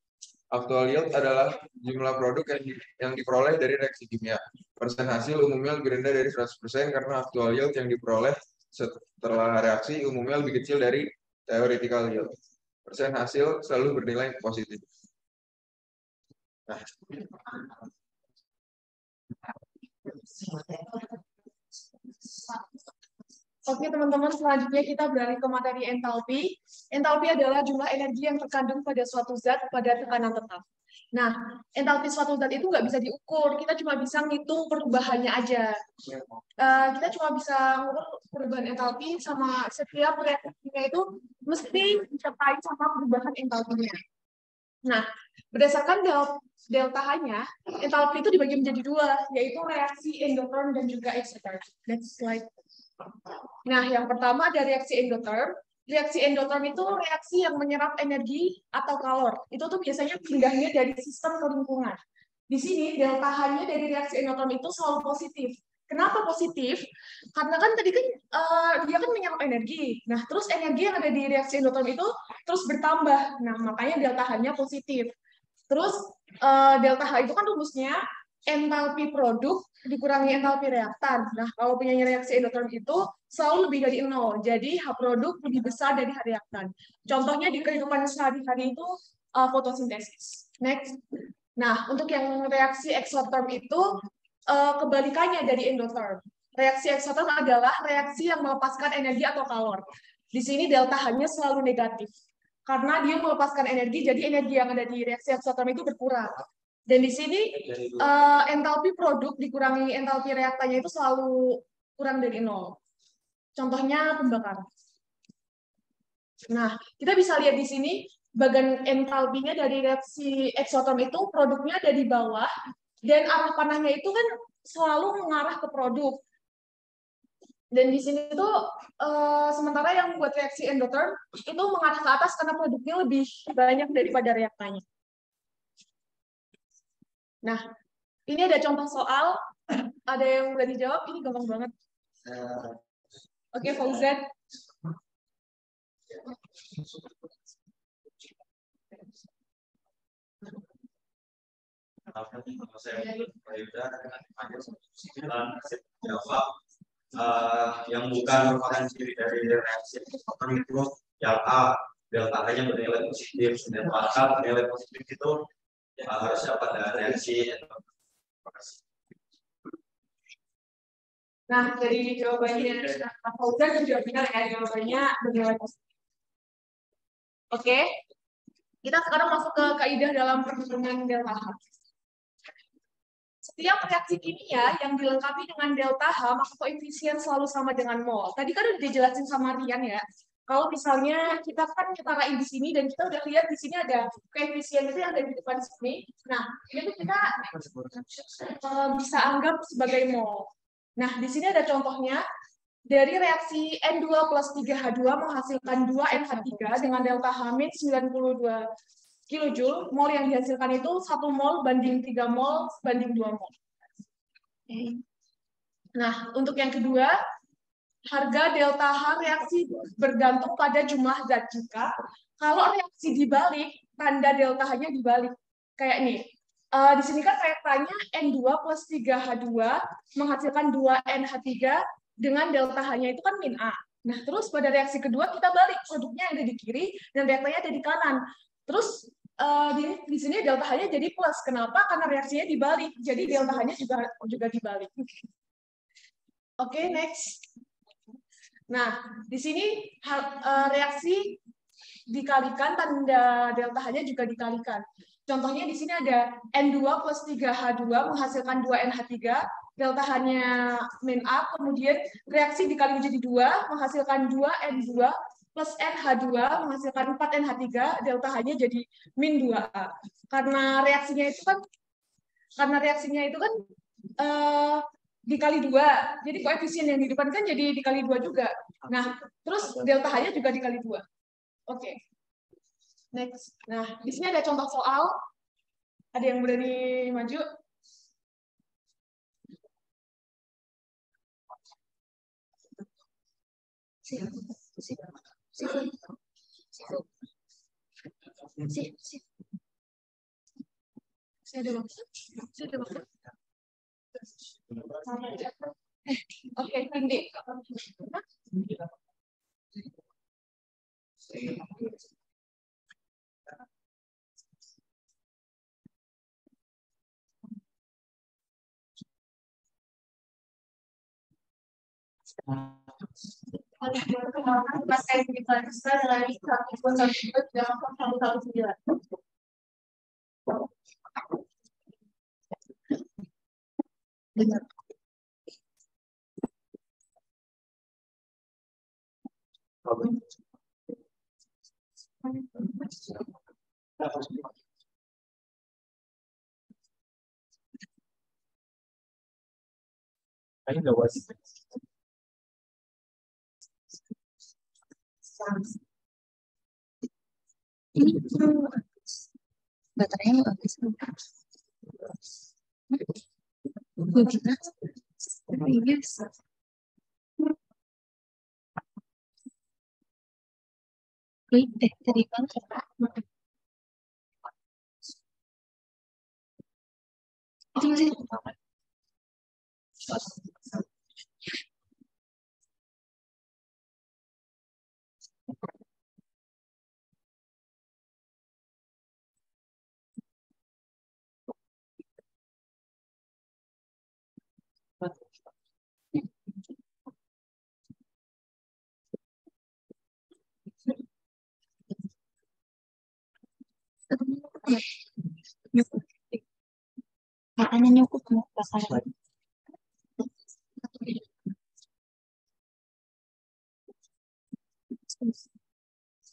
Actual yield adalah jumlah produk yang diperoleh dari reaksi kimia. Persen hasil umumnya lebih rendah dari 100% karena actual yield yang diperoleh setelah reaksi umumnya lebih kecil dari theoretical yield. Persen hasil selalu bernilai positif. Nah. Oke teman-teman, selanjutnya kita beralih ke materi entalpi. Entalpi adalah jumlah energi yang terkandung pada suatu zat pada tekanan tetap. Nah, entalpi suatu zat itu nggak bisa diukur, kita cuma bisa ngitung perubahannya aja. Kita cuma bisa mengukur perubahan entalpi sama setiap reaksi kimia itu mesti disertai sama perubahan entalpinya. Nah, berdasarkan delta H-nya, entalpi itu dibagi menjadi 2, yaitu reaksi endotherm dan juga exotherm. Next slide. Nah, yang pertama ada reaksi endotherm. Reaksi endotherm itu reaksi yang menyerap energi atau kalor. Itu tuh biasanya pindahnya dari sistem ke lingkungan. Di sini delta H-nya dari reaksi endotherm itu selalu positif. Kenapa positif? Karena kan tadi kan dia kan menyerap energi. Nah, terus energi yang ada di reaksi endotherm itu terus bertambah. Nah, makanya delta H-nya positif. Terus delta H itu kan rumusnya entalpi produk dikurangi entalpi reaktan. Nah, kalau punya reaksi endotherm itu selalu lebih dari 0. Jadi H produk lebih besar dari H reaktan. Contohnya di kehidupan sehari-hari itu fotosintesis. Next. Nah, untuk yang reaksi exotherm itu kebalikannya dari endotherm. Reaksi exotherm adalah reaksi yang melepaskan energi atau kalor. Di sini delta H-nya selalu negatif. Karena dia melepaskan energi, jadi energi yang ada di reaksi exotherm itu berkurang. Dan di sini entalpi produk dikurangi entalpi reaktannya itu selalu kurang dari 0. Contohnya pembakaran. Nah, kita bisa lihat di sini bagian entalpinya dari reaksi exotherm itu produknya ada di bawah dan arah panahnya itu kan selalu mengarah ke produk. Dan di sini tuh sementara yang buat reaksi endotherm itu mengarah ke atas karena produknya lebih banyak daripada reaktannya. Nah, ini ada contoh soal. Ada yang udah dijawab? Ini gampang banget. Oke, Fauzan. Yang bukan merupakan ciri dari reaksi exotherm itu yang A, delta H-nya bernilai positif, sedangkan A bernilai positif itu harusnya pada reaksi endotherm. Nah, dari jawabannya Fauzan juga benar ya, jawabannya bernilai positif. Oke, kita sekarang masuk ke kaidah dalam perhitungan delta H. Setiap reaksi kimia yang dilengkapi dengan delta H, maka koefisien selalu sama dengan mol. Tadi kan udah dijelasin sama Rian ya. Kalau misalnya kita kan ketarain di sini dan kita udah lihat di sini ada koefisien itu yang ada di depan sini. Nah, itu kita bisa anggap sebagai mol. Nah, di sini ada contohnya. Dari reaksi N2 plus 3H2 menghasilkan 2NH3 dengan delta H min 92 kJ, mol yang dihasilkan itu 1 mol banding 3 mol banding 2 mol. Nah, untuk yang kedua, harga delta H reaksi bergantung pada jumlah zat. Jika kalau reaksi dibalik, tanda delta H-nya dibalik. Kayak nih, di sini kan reaktannya N2 plus 3H2 menghasilkan 2NH3 dengan delta H-nya itu kan min A. Nah, terus pada reaksi kedua kita balik, produknya ada di kiri dan reaktannya ada di kanan. Terus di sini delta H-nya jadi plus. Kenapa? Karena reaksinya dibalik. Jadi delta H-nya juga dibalik. Oke, next. Nah, di sini reaksi dikalikan, tanda delta H-nya juga dikalikan. Contohnya di sini ada N2 plus 3H2 menghasilkan 2NH3, delta H-nya min A, kemudian reaksi dikali menjadi 2, menghasilkan 2N2 plus NH2 menghasilkan 4NH3, delta H-nya jadi min 2A. Karena reaksinya itu kan dikali 2, jadi koefisien yang di depan kan jadi dikali 2 juga. Nah, terus delta H-nya juga dikali 2. Oke. Next. Nah, di sini ada contoh soal. Ada yang berani maju? Oke, Cindy. Baterainya bagus. Yes. Tadi banget. Itu masih. Katanya nyukup mau bakar.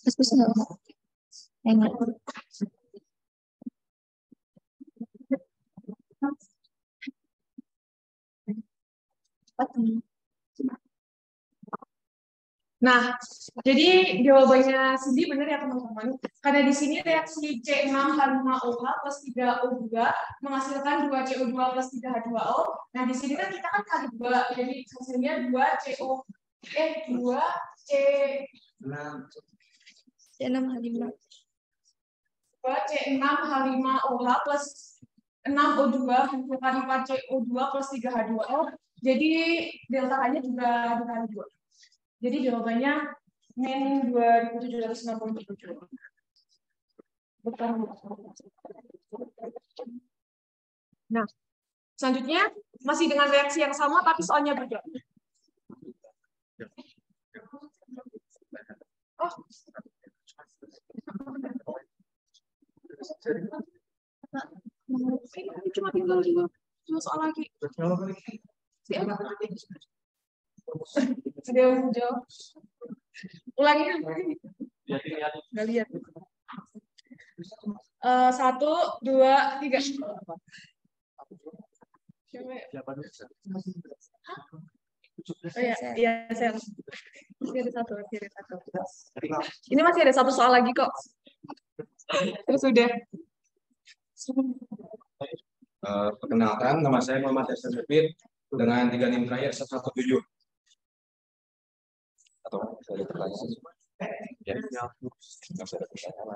Terus nggak mau. Enggak. Nah, jadi jawabannya Cindy benar ya teman-teman. Karena di sini reaksi C6H5OH plus 3O2 menghasilkan 2CO2 plus 3H2O. Nah, di sini kan kita kan kali 2, jadi hasilnya 2CO 2C C6H5. 2C6H5OH plus 6O2 menghasilkan 4CO2 plus 3H2O. Jadi delta H-nya juga dikali 2. Jadi jawabannya min 2767. Nah, selanjutnya masih dengan reaksi yang sama tapi soalnya beda. Oh. Ini cuma tinggal 2 soal lagi. Sudah jauh. Ulangi. Nggak lihat. 1, 2, 3. Oh iya, saya. Masih ada satu. Ini masih ada satu soal lagi kok. Terus udah. Perkenalkan, nama saya Muhammad Hasan David dengan 3 NIM terakhir 117. Atau saya pertanyaan. Ya, masih ada pertanyaan.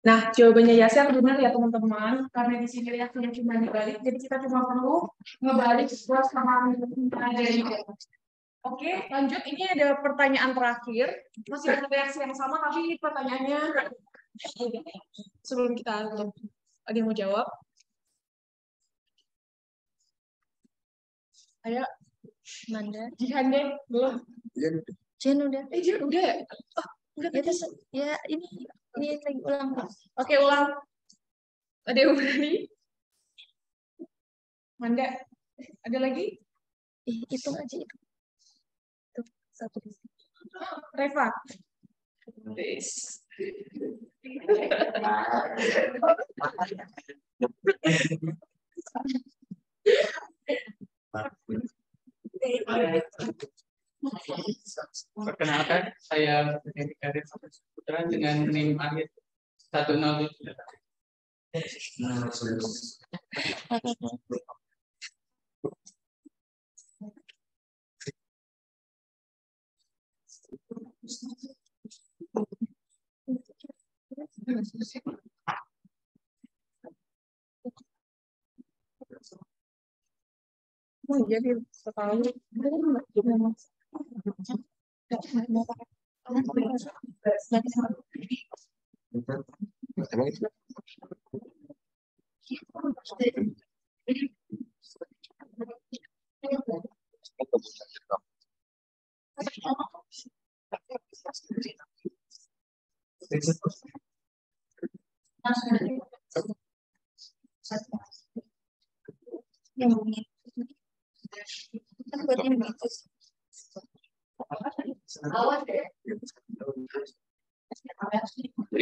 Nah, jawabannya Yasir benar ya teman-teman, karena di sini reaksinya cuma dibalik, jadi kita cuma perlu ngebalik buat sama dari. Oke, lanjut. Ini ada pertanyaan terakhir, masih ada reaksi yang sama, tapi pertanyaannya sebelum kita ada yang mau jawab. Ayo, Manda. Jihan deh, belum. Jen udah. Jihan udah ya? Oh, enggak Ya, terus, ya ini lagi ulang. Oke, ulang. Ada yang berani? Manda, ada lagi? Hitung aja itu. Tuh, satu. Reva. Perkenalkan, saya Heri Karir Putra dengan NIM akhir 107. Oh iya, dia sekali. Jadi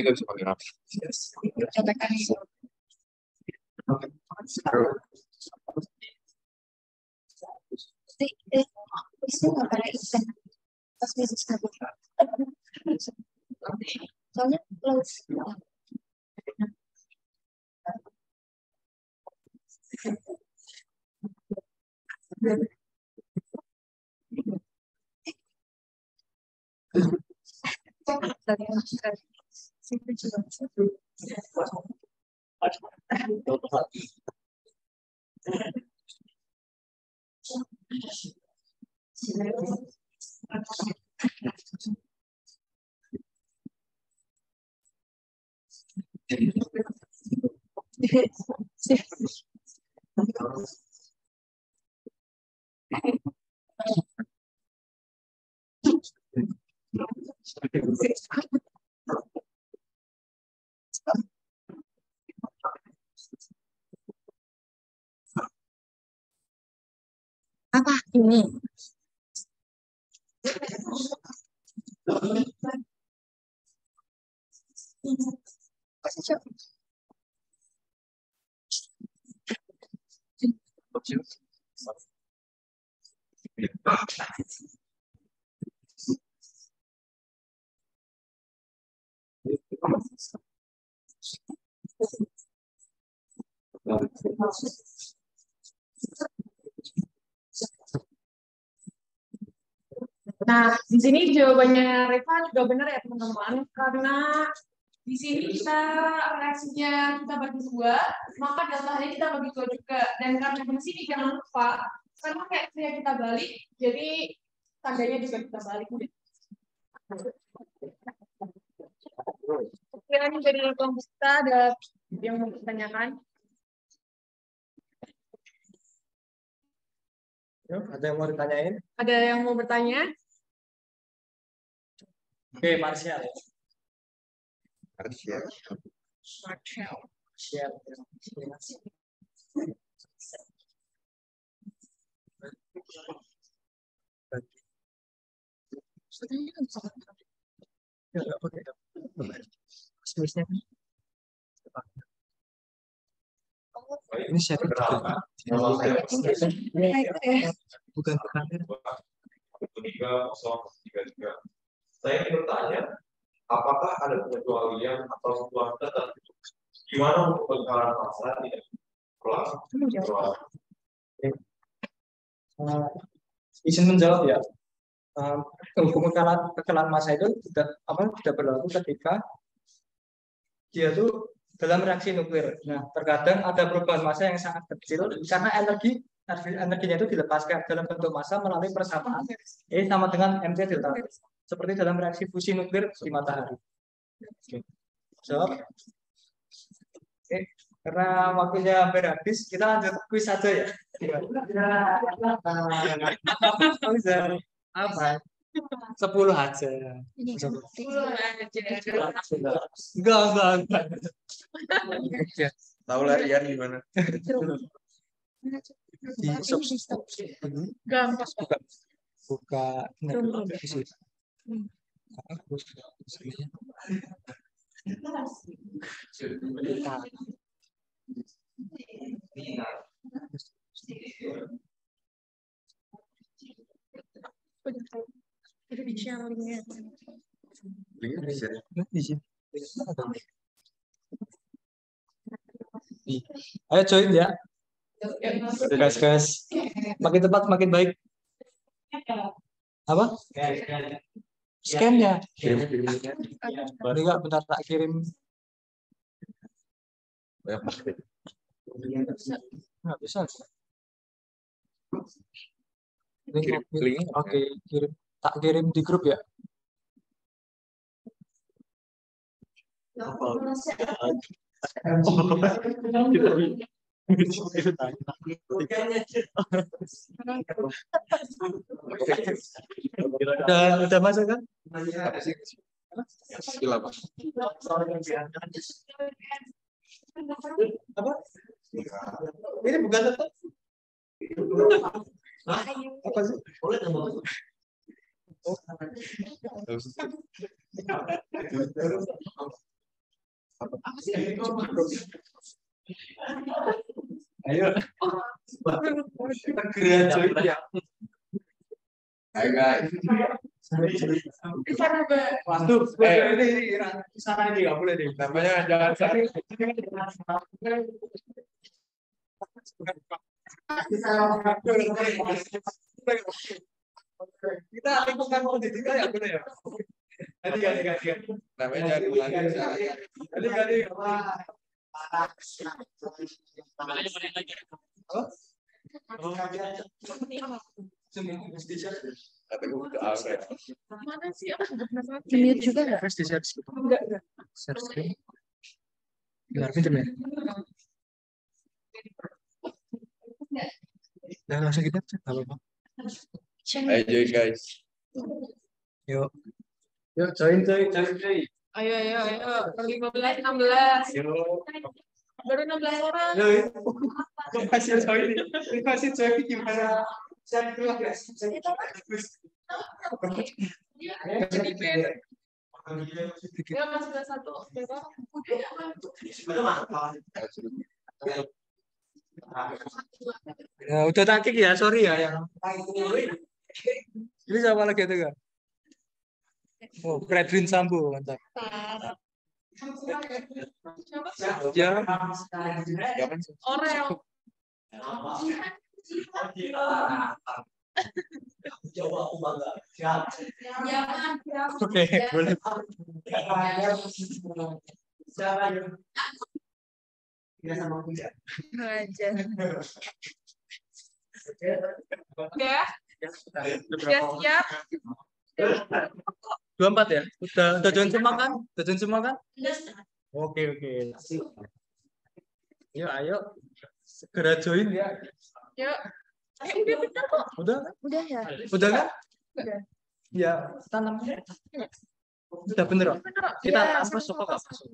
nggak bisa pakai nafas. Bisa nggak pakai ikan pas bisnis kabut? Soalnya laut. Apa ini? Nah, di sini jawabannya Reva juga benar ya teman-teman, karena di sini kita reaksinya kita bagi dua, maka datanya kita bagi dua juga. Dan karena di sini jangan lupa, karena reaksinya kita balik, jadi tandanya juga kita balik. Kiranya dari kelompok kita ada yang mau ditanyakan? Yuk, ada yang mau ditanyain? Ada yang mau bertanya? Oke, Marsial. Martial. Marsial. Ya, nggak pakai. Tulisnya kan? Ini share juga. Bukan kamera. 3033. Saya ingin bertanya, apakah ada pengecualian atau sebuah tertentu gimana untuk pengkalan masa tidak pulang? Izin menjawab ya. Hukum kekalahan massa itu tidak berlaku ketika dia tuh dalam reaksi nuklir. Nah, terkadang ada perubahan massa yang sangat kecil karena energinya itu dilepaskan dalam bentuk massa melalui persamaan E sama dengan mc delta T, seperti dalam reaksi fusi nuklir di matahari. Jawab. Oke, karena waktunya hampir habis, kita lanjut kuis saja ya. Apa? 10 aja. 10 aja. Enggak. Tahu larian gimana? Gampang. Buka. Itu bisa linknya. Linknya bisa. Ayo join ya. Gas. Makin tepat makin baik. Apa? Scan ya. Enggak, bentar tak kirim. Nggak bisa. Link. Oke, kirim. Tak kirim di grup ya. Udah masuk kan? Apa? Ini bukan tetap. Apa sih? Ayo. Gerak ya. Ayo guys. Waduh, ini sana ini nggak boleh nih. Namanya jangan sampai. Kita lingkungan pendidikan ya boleh ya. Ganti. Namanya jangan Ganti. Mana sih? Aku penasaran. Mute juga nggak? Enggak. Share screen. Gimana pinjam ya? Nah, langsung kita cek apa-apa. Ayo join guys. Yuk, join. Ayo. 15, 16. Baru 16 orang. Masih join gimana? Saya keluar guys. Ya, masih ada satu. Ya, udah tangkik ya, sorry ya yang. Ini siapa lagi itu kan? Oh, Fredrin Sambo, mantap. Ya. Oreo. Coba aku bangga. Oke, boleh. Kita sama puja. Aja. Ya. Siap. 24 ya? Udah join semua kan? Oke. Ayo. Segera join ya. Yuk. Udah bener kok. Udah? Udah ya? Udah kan? Udah. Ya, tanam. Udah bener kok. Kita masuk kok nggak masuk.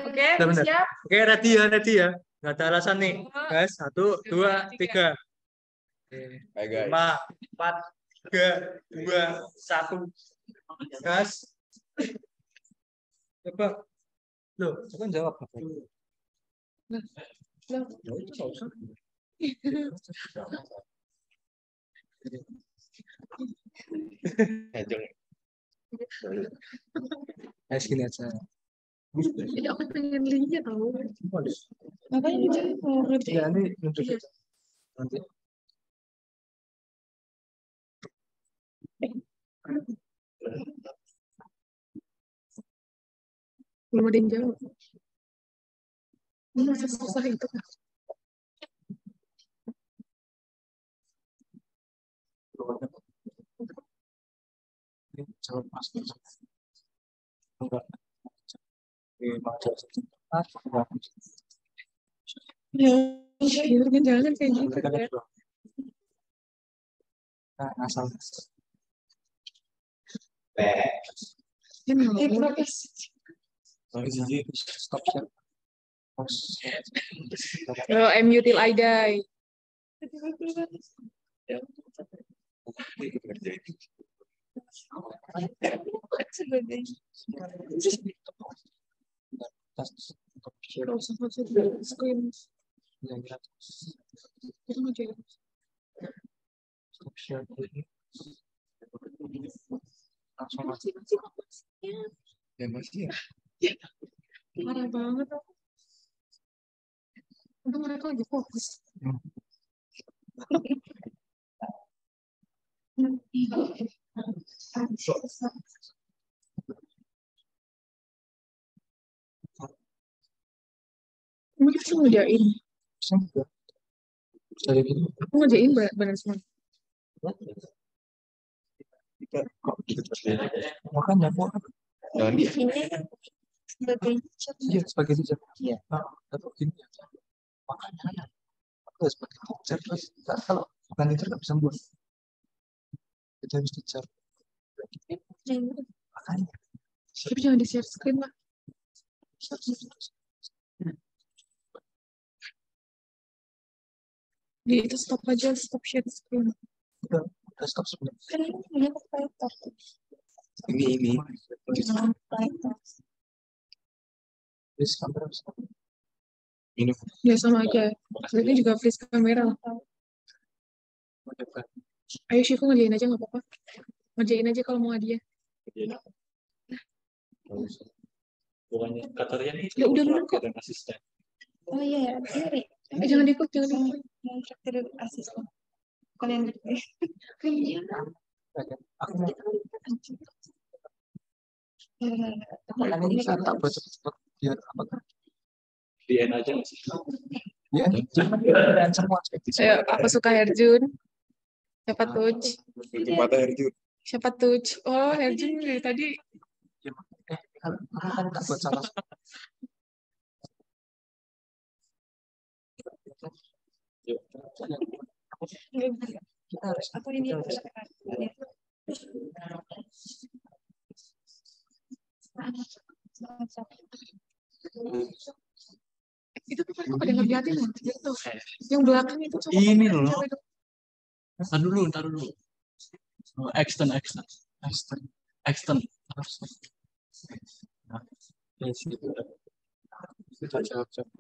Oke, Udah bener. siap. Oke, ready ya. Nggak ada alasan nih. Guys, 1, 2, 3. Hai guys. 5, 4, 3, 2, 1. Gas. Coba. Loh, coba jawab. Gini aja. Aku pengen lihat tahu. Makanya kita Ya, nanti nunjuk nanti. Belum ada yang jawab. Ini susah itu kan. Jawab pasti. Enggak. Ya, jangan kayak gitu ya. Nah, asal. Stop. Oh, I'm you till I die. Screen. Itu aja. Stop share ini. Langsung ya masih ya. Parah banget. Untung mereka lagi fokus. Emang kita ngerjain? Aku ngerjain benar semua. Makanya aku ini sebagai teacher. Iya. Atau gini. Makanya aku sebagai teacher terus kalau bukan teacher nggak bisa buat. Kita harus teacher. Makanya. Tapi jangan di share screen lah. Di itu stop aja, stop share screen. Udah stop sebenarnya. kan ini punya provider. Ini. Provider. Please kamera. Minum. Ya sama aja. Ini juga freeze kamera. Ayo Syifu ngerjain aja nggak apa-apa. Ngerjain aja kalau mau hadiah. Bukannya katanya nih Ya udah dulu kok. asisten. Oh iya ya, Diri. Jangan diikut, jangan diikut. Yang traktir asisten. Bukan yang gitu. Iya. Aku mau. Ini saya tak baca cepat biar apa kan? DN aja nggak sih? Ya, dan semua Ayo, aku suka Herjun. Siapa Tuj? Itu mata Herjun. Siapa Tuj? Oh, Herjun dari tadi. Aku kan tak buat salah. Kita harus Aku ini Itu tuh mereka pada ngeliatin loh. Gitu. Yang belakang itu coba. Ini loh. Ntar dulu. Oh, extend. Nah,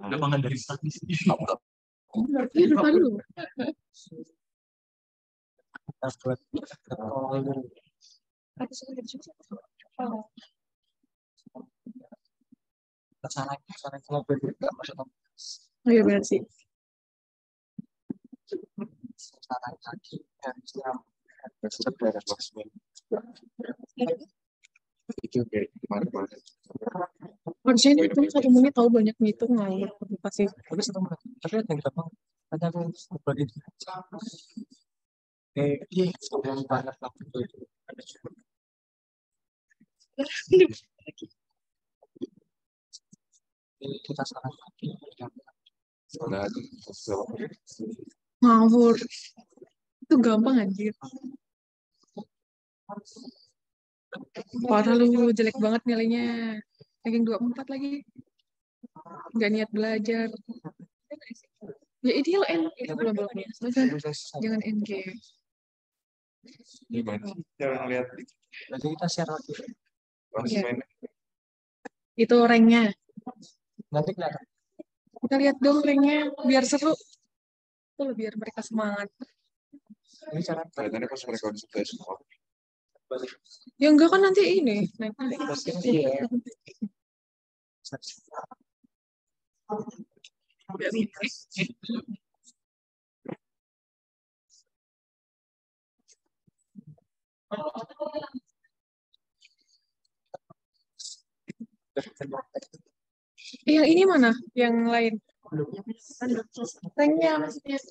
gampang dari tadi sih. Iya, lupa dulu. aku suka Herjun. kesana kalau berbeda maksudnya Oh iya benar sih. kesana lagi Itu kayak gimana? Harusnya ini hitung 1 menit tahu banyak ngitung ngawur pasti. tapi 1 menit tapi ada yang gampang hanya aku bagi iya yang banyak waktu itu ada cukup kita salah lagi Nah, Ngawur. Itu gampang anjir. Parah lu, jelek banget nilainya. Ranking 24 lagi. Nggak niat belajar. Ya ideal N. Belum ya. Jangan NG. Gimana? Jangan lihat. Nanti kita share lagi. Ya. Itu ranknya. Nanti kelihatan. Kita lihat dong ranknya biar seru. Tuh biar mereka semangat. Ini cara Kelihatannya pas mereka udah selesai semua. Ya enggak kan nanti ini. Yang ini mana? Yang lain? Ranknya maksudnya.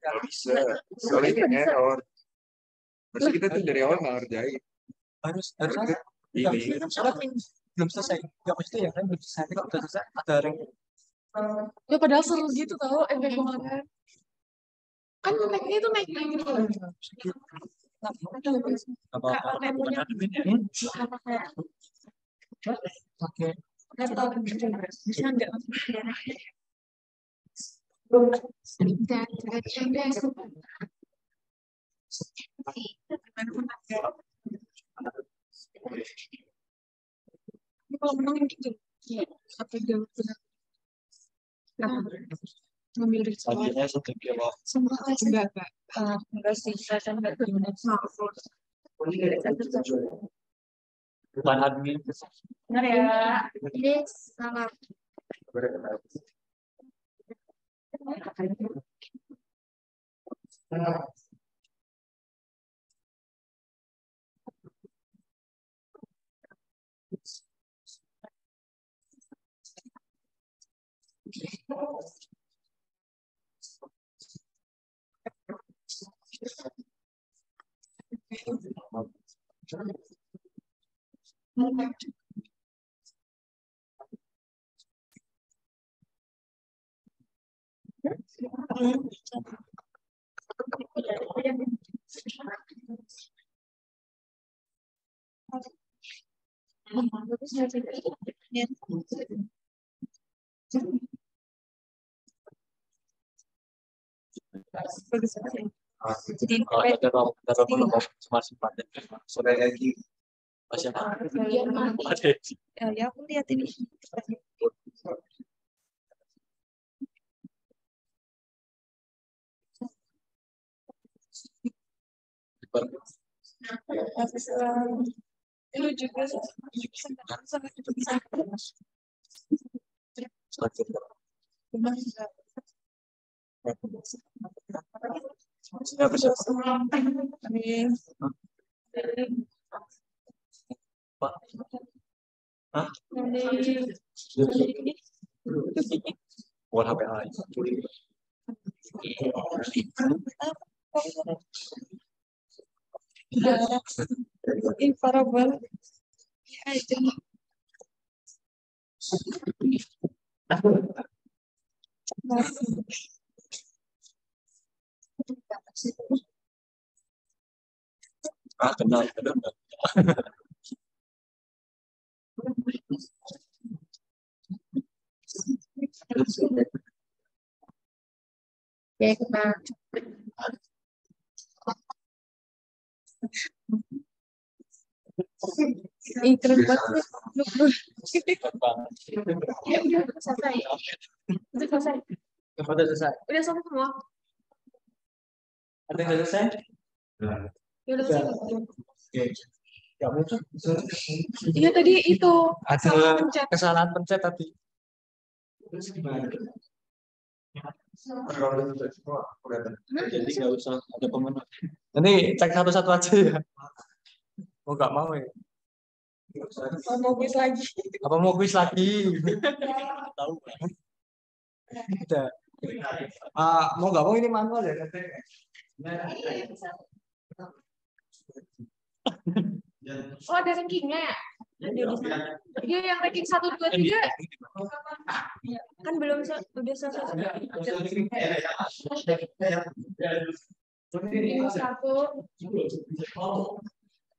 Kalau bisa. Soalnya ini error. Terus kita tuh dari awal nggak ngerjain. harus Ini. belum selesai. Nggak maksudnya ya kan belum selesai. Kalau udah selesai ada rank. Ya padahal seru gitu tau MP kemarin. Kan naiknya itu naik gitu. Apa? Oke. Bisa enggak? Kalau menang gitu. Apa dia benar? Ngambil dari Akhirnya 1 kilo. enggak sih, saya kan enggak gimana. Bukan admin. Benar ya. Ini salah. Jadi kalau ada belum masih pada sudah lagi masih ada. Ya aku lihat ini. Lu juga sangat bisa. Siapa siapa? Amin. Pak. Hah? Buat HP lain. Ih, parah banget. Ya aja. Kenal. Ya, kenal. Ih, keren banget. Ya udah selesai. Udah selesai. Udah selesai. Udah selesai semua. Ada yang selesai? Ya udah selesai. Oke. Ya mungkin. Iya tadi itu. Ada kesalahan pencet tadi. Jadi nggak usah ada pemenang. Nanti cek satu-satu aja ya. Mau nggak mau ya? Mau kuis lagi. Apa mau kuis lagi? Tahu banget. Udah. Mau nggak mau ini manual ya nanti. Oh ada rankingnya ya? Iya yang ranking 1, 2, 3 kan belum udah selesai. Ini satu.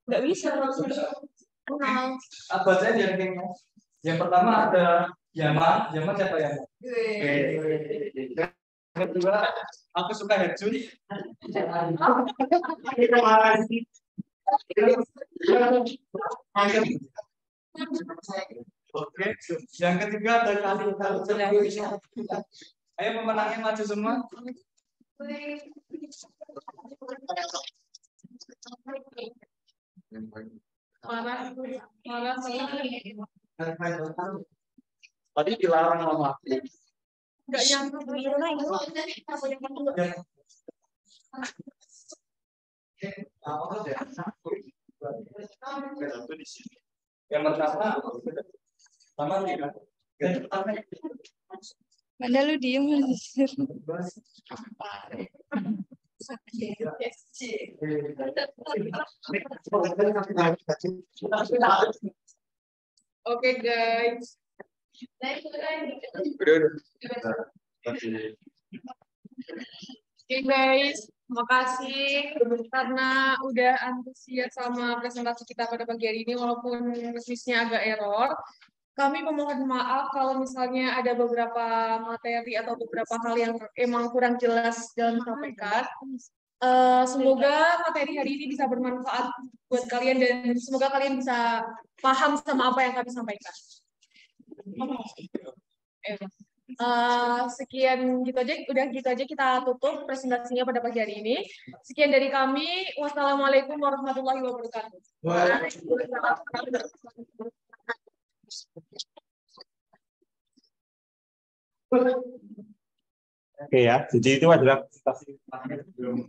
Nggak bisa. Kenal. Apa saja yang pertama ada Yama siapa ya? Yang kedua, aku suka Hejun. Oke, yang ketiga ada kali. Ayo pemenangnya maju semua. Tadi dilarang mama. Nggak nyangka yang pertama Mana lu diem Oke guys. Oke guys, makasih karena udah antusias sama presentasi kita pada pagi hari ini walaupun resminya agak error. Kami memohon maaf kalau misalnya ada beberapa materi atau beberapa hal yang emang kurang jelas dalam disampaikan. Semoga materi hari ini bisa bermanfaat buat kalian dan semoga kalian bisa paham sama apa yang kami sampaikan. Sekian gitu aja, udah gitu aja kita tutup presentasinya pada pagi hari ini. Sekian dari kami. Wassalamualaikum warahmatullahi wabarakatuh. Oke ya, jadi itu adalah presentasi sebelum.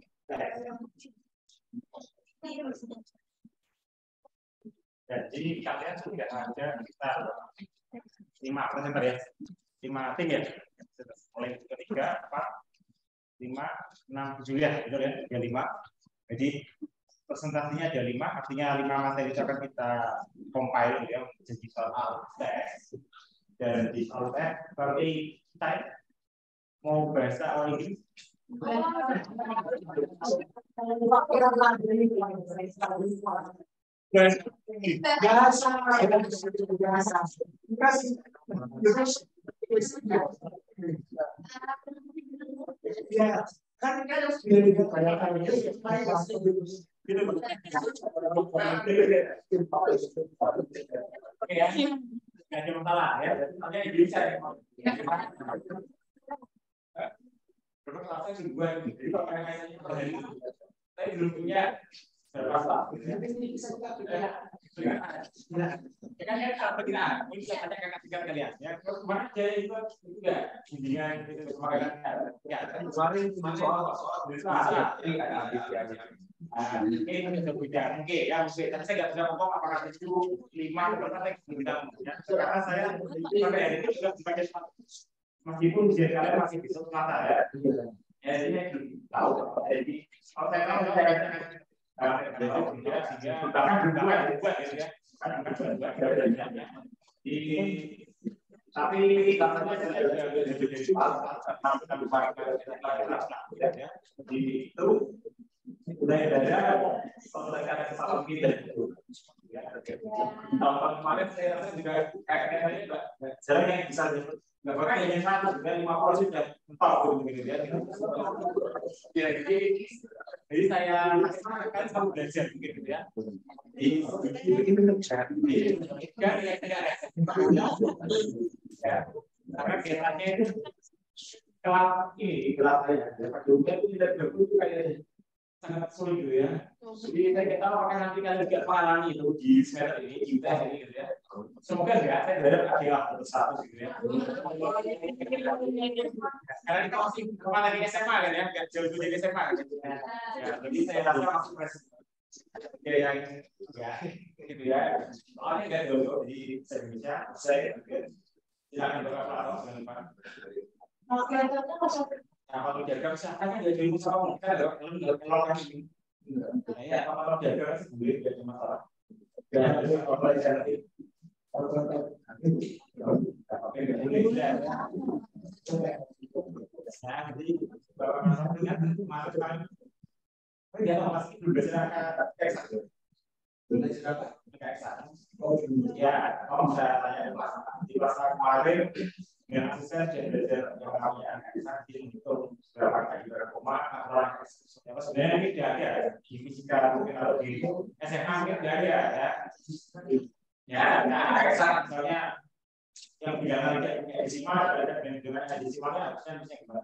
Jadi kalian sudah ada kita 5 presenter ya, 5 tim ya, mulai ketiga, 4, 5, 6, 7 ya, betul ya, ada 5. Jadi presentasinya ada 5, artinya 5 materi itu akan kita compile ya, jadi soal tes. Dan di soal tes, berarti kita mau bahasa awal ini. Ada masalah ya, hanya bisa ya. Saya belum punya masalah. Kalian ya, kemarin aja itu enggak bimbingan itu kemarin ya kemarin soal ini mungkin ya mungkin tapi saya nggak bisa ngomong apakah itu 5 atau saya tidak ya karena saya sampai hari ini sudah sebagai meskipun usia kalian masih bisa mata ya ya ini tahu jadi kalau saya tahu tapi katanya itu udah ada pemeriksaan kesalahan kita. Tahun kemarin saya rasa juga kayaknya saya yang bisa nggak pakai yang 1 dan 50 sudah mentok begitu ya. Jadi saya kan sama belajar begitu ya. Karena biasanya kelas ini kelasnya dunia itu tidak berbentuk kayak sangat sulit gitu ya. Jadi saya nggak tahu apakah nanti kalian juga mengalami itu di semester ini kita ini gitu ya. Semoga enggak, saya berharap ada satu gitu ya. Karena kita masih kemana di SMA kan ya, nggak jauh dari SMA kan. Ya, jadi saya rasa masuk presentasi yang ya gitu ya. Soalnya nggak jauh di Indonesia, saya silakan berapa dengan Pak. Nah, kalau jaga kesehatan kan jadi masalah kita kalau kan ya kalau jaga sendiri jadi masalah. Ya, kalau saya nanti jadi bapak masuk Dia masih belum belajar eksak. Belum belajar apa? Eksak. Oh, ya, kalau bisa tanya di kelas kemarin dengan asisten dia belajar yang namanya eksak dihitung berapa kali berkoma atau sebenarnya ini tidak ada di fisika mungkin atau di SMA mungkin tidak ada ya. Ya, nah eksak misalnya yang bilangan desimal ada dengan desimalnya harusnya bisa gimana?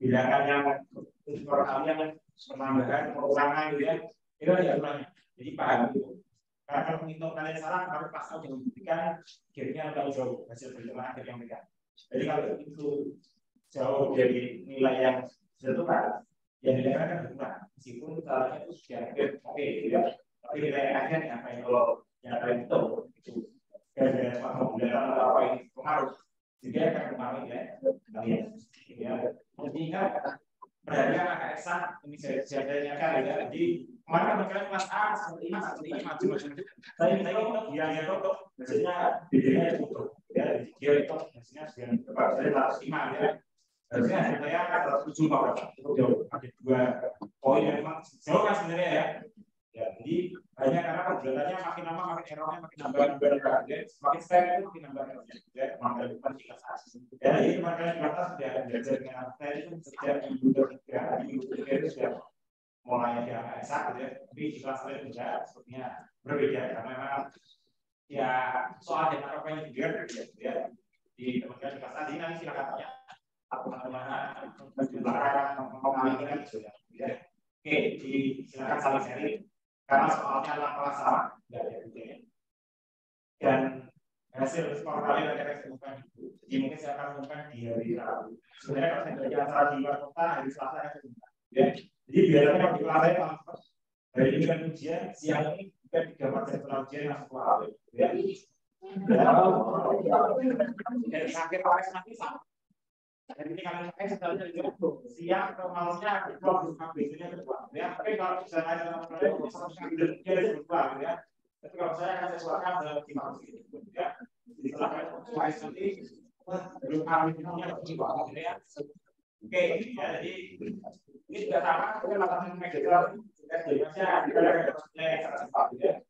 Bilangan yang perkalian penambahan pengurangan gitu ya itu ada aturannya jadi paham gitu karena kalau menghitung kalian salah kalau pas tahu jangan buktikan akhirnya terlalu jauh hasil perhitungan akhir yang mereka jadi kalau itu jauh dari nilai yang ditentukan yang nilai kan berkurang meskipun salahnya itu sudah oke gitu ya tapi nilai akhirnya apa yang kalau yang kalian hitung itu gara-gara sama bilangan atau apa ini pengaruh jadi akan mempengaruhi ya kalian ya jadi kan berarti kan agak eksak ini saya tanyakan ya jadi kemarin kalian kelas A seperti ini macam-macam saya kita biangnya tutup biasanya biayanya tutup ya dia itu biasanya sekian saya harus 5 ya harusnya saya kan 7 berapa itu jauh ada 2 poin yang memang jauh kan sebenarnya ya jadi hanya karena perbuatannya makin lama makin errornya makin nambah makin step itu makin nambah errornya ya nambah depan di kelas A ya jadi kemarin di atas sudah belajar dengan saya itu sejak minggu ketiga itu sudah mulai yang eksak gitu ya tapi di kelas lain juga sepertinya berbeda karena memang ya soal yang apa yang juga berbeda ya di teman-teman di kelas tadi nanti silakan tanya apa memahami gitu ya oke silakan saling sharing karena soalnya adalah sama nggak ada bedanya dan hasil skor kalian akan saya umumkan jadi mungkin saya akan umumkan di hari Rabu sebenarnya kalau saya kerja acara di luar kota hari Selasa akan saya umumkan ya jadi biasanya kalau di kelas saya hari ini kan ujian siang ini kita digambar jadwal ujian langsung keluar ya dan akhir kelas nanti sama jadi ini kalian pakai setelahnya juga siang atau malamnya itu harus biasanya kedua ya tapi kalau misalnya ada orang dia ada kedua ya tapi kalau saya akan sesuaikan dalam 5 menit ya jadi silakan sesuai nanti belum kami punya kedua ya oke ya jadi ini juga sama kita lakukan medical ya kita ada cepat ya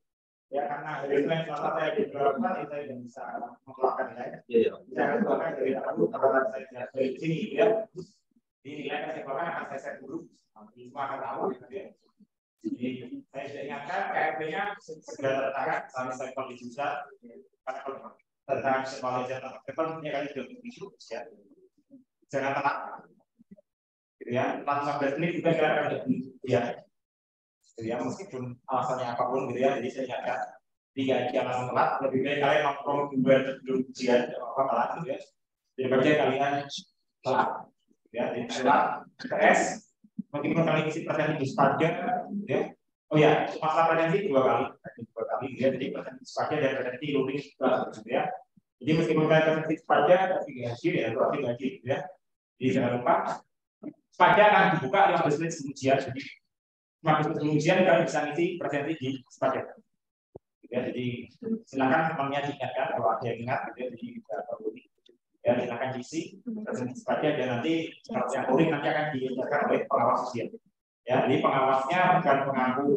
ya karena dari plan selasa saya di beberapa saya tidak bisa mengeluarkan nilai saya akan keluarkan dari aku karena saya dari sini ya di nilai yang saya keluarkan akan saya set dulu semua akan tahu gitu ya jadi saya sudah ingatkan KRP-nya segera tertangkap sampai saya kondisi besar tentang sekolah jatah depannya kali itu ya jangan telat gitu ya 15 menit juga kira-kira ya ya meskipun alasannya apapun gitu ya jadi saya ingatkan 3 jam langsung telat lebih baik kalian nongkrong buat ujian apa malah gitu ya daripada kalian telat ya jadi telat stres meskipun kalian isi presentasi saja ya oh ya masalah presentasi 2 kali ya jadi presentasi saja dan presentasi loading gitu ya jadi meskipun kalian presentasi saja tapi gaji ya berarti gaji ya jadi jangan lupa saja akan dibuka 15 menit sebelum ujian jadi maksud pengujian kalian bisa ngisi presentasi di sepadan. Ya, jadi silakan temannya diingatkan kalau ada yang ingat, gitu ya, jadi kita perlu ya silakan diisi presentasi sepadan dan nanti kalau yang polling nanti akan diingatkan oleh pengawas ujian. Ya, jadi pengawasnya bukan pengaku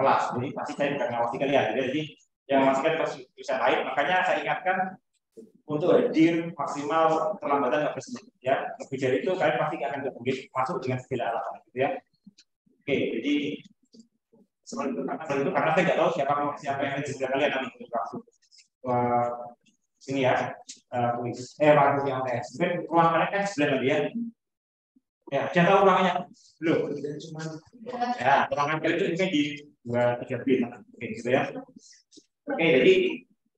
kelas, jadi pasti saya bukan ngawasi kalian. Jadi yang memastikan bisa baik, makanya saya ingatkan untuk hadir maksimal terlambatan 15 menit. Ya, lebih dari itu kalian pasti akan terpilih masuk dengan segala alasan, gitu ya. Oke, jadi seperti itu karena saya nggak tahu siapa yang ada di sebelah kalian nanti untuk langsung sini ya, waktu yang tes. Mungkin ruangannya kan sebelah dia. Ya, saya tahu ruangannya belum. Ya, ruangan kalian itu mungkin di 2-3 bin, oke gitu ya. Oke, jadi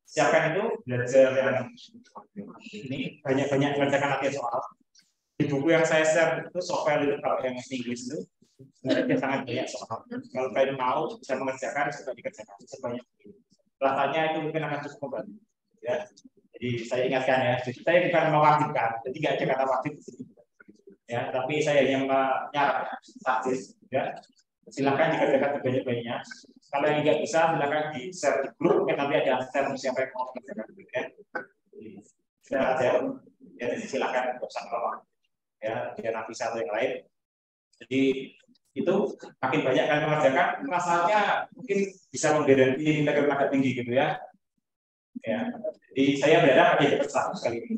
siapkan itu belajar yang ini banyak-banyak mengerjakan latihan soal. Di buku yang saya share itu software itu kalau yang Inggris itu sebenarnya sangat banyak soal. Kalau kalian mau bisa mengerjakan, coba dikerjakan sebanyak itu. Rasanya itu mungkin akan cukup membantu. Ya, jadi saya ingatkan ya, saya bukan mewajibkan, jadi nggak ada kata wajib di sini. Ya, tapi saya hanya menyarankan praktis. Ya, silakan dikerjakan sebanyak-banyaknya. Kalau yang nggak bisa, silakan di share di grup. Mungkin nanti ada share siapa yang mau mengerjakan. Ya, sudah ada. Ya, jadi silakan untuk sama. Ya, biar nanti satu yang lain. Jadi itu makin banyak kalian mengerjakan, rasanya mungkin bisa menggaranti nilai agak tinggi gitu ya. Ya, jadi saya berharap ada yang besar sekali ini.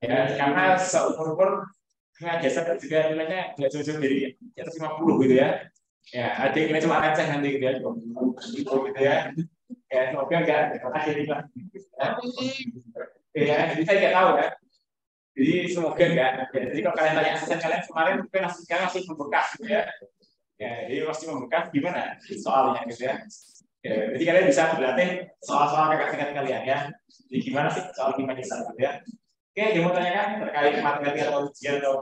Ya, karena seumur jasa juga nilainya nggak jauh-jauh dari atas 50 gitu ya. Ya, ada yang nilai cuma receh nanti gitu ya, gitu ya. Ya, semoga nggak ada di lah. Ya, jadi saya nggak tahu ya. Jadi semoga enggak. Ya, jadi kalau kalian tanya asisten kalian kemarin mungkin sekarang masih membekas gitu ya. Ya, jadi masih membekas gimana soalnya gitu ya. Ya, jadi kalian bisa berlatih soal-soal kakak-kakak kalian ya. Jadi gimana sih soal gimana gitu ya. Oke, yang mau tanyakan terkait materi atau ujian atau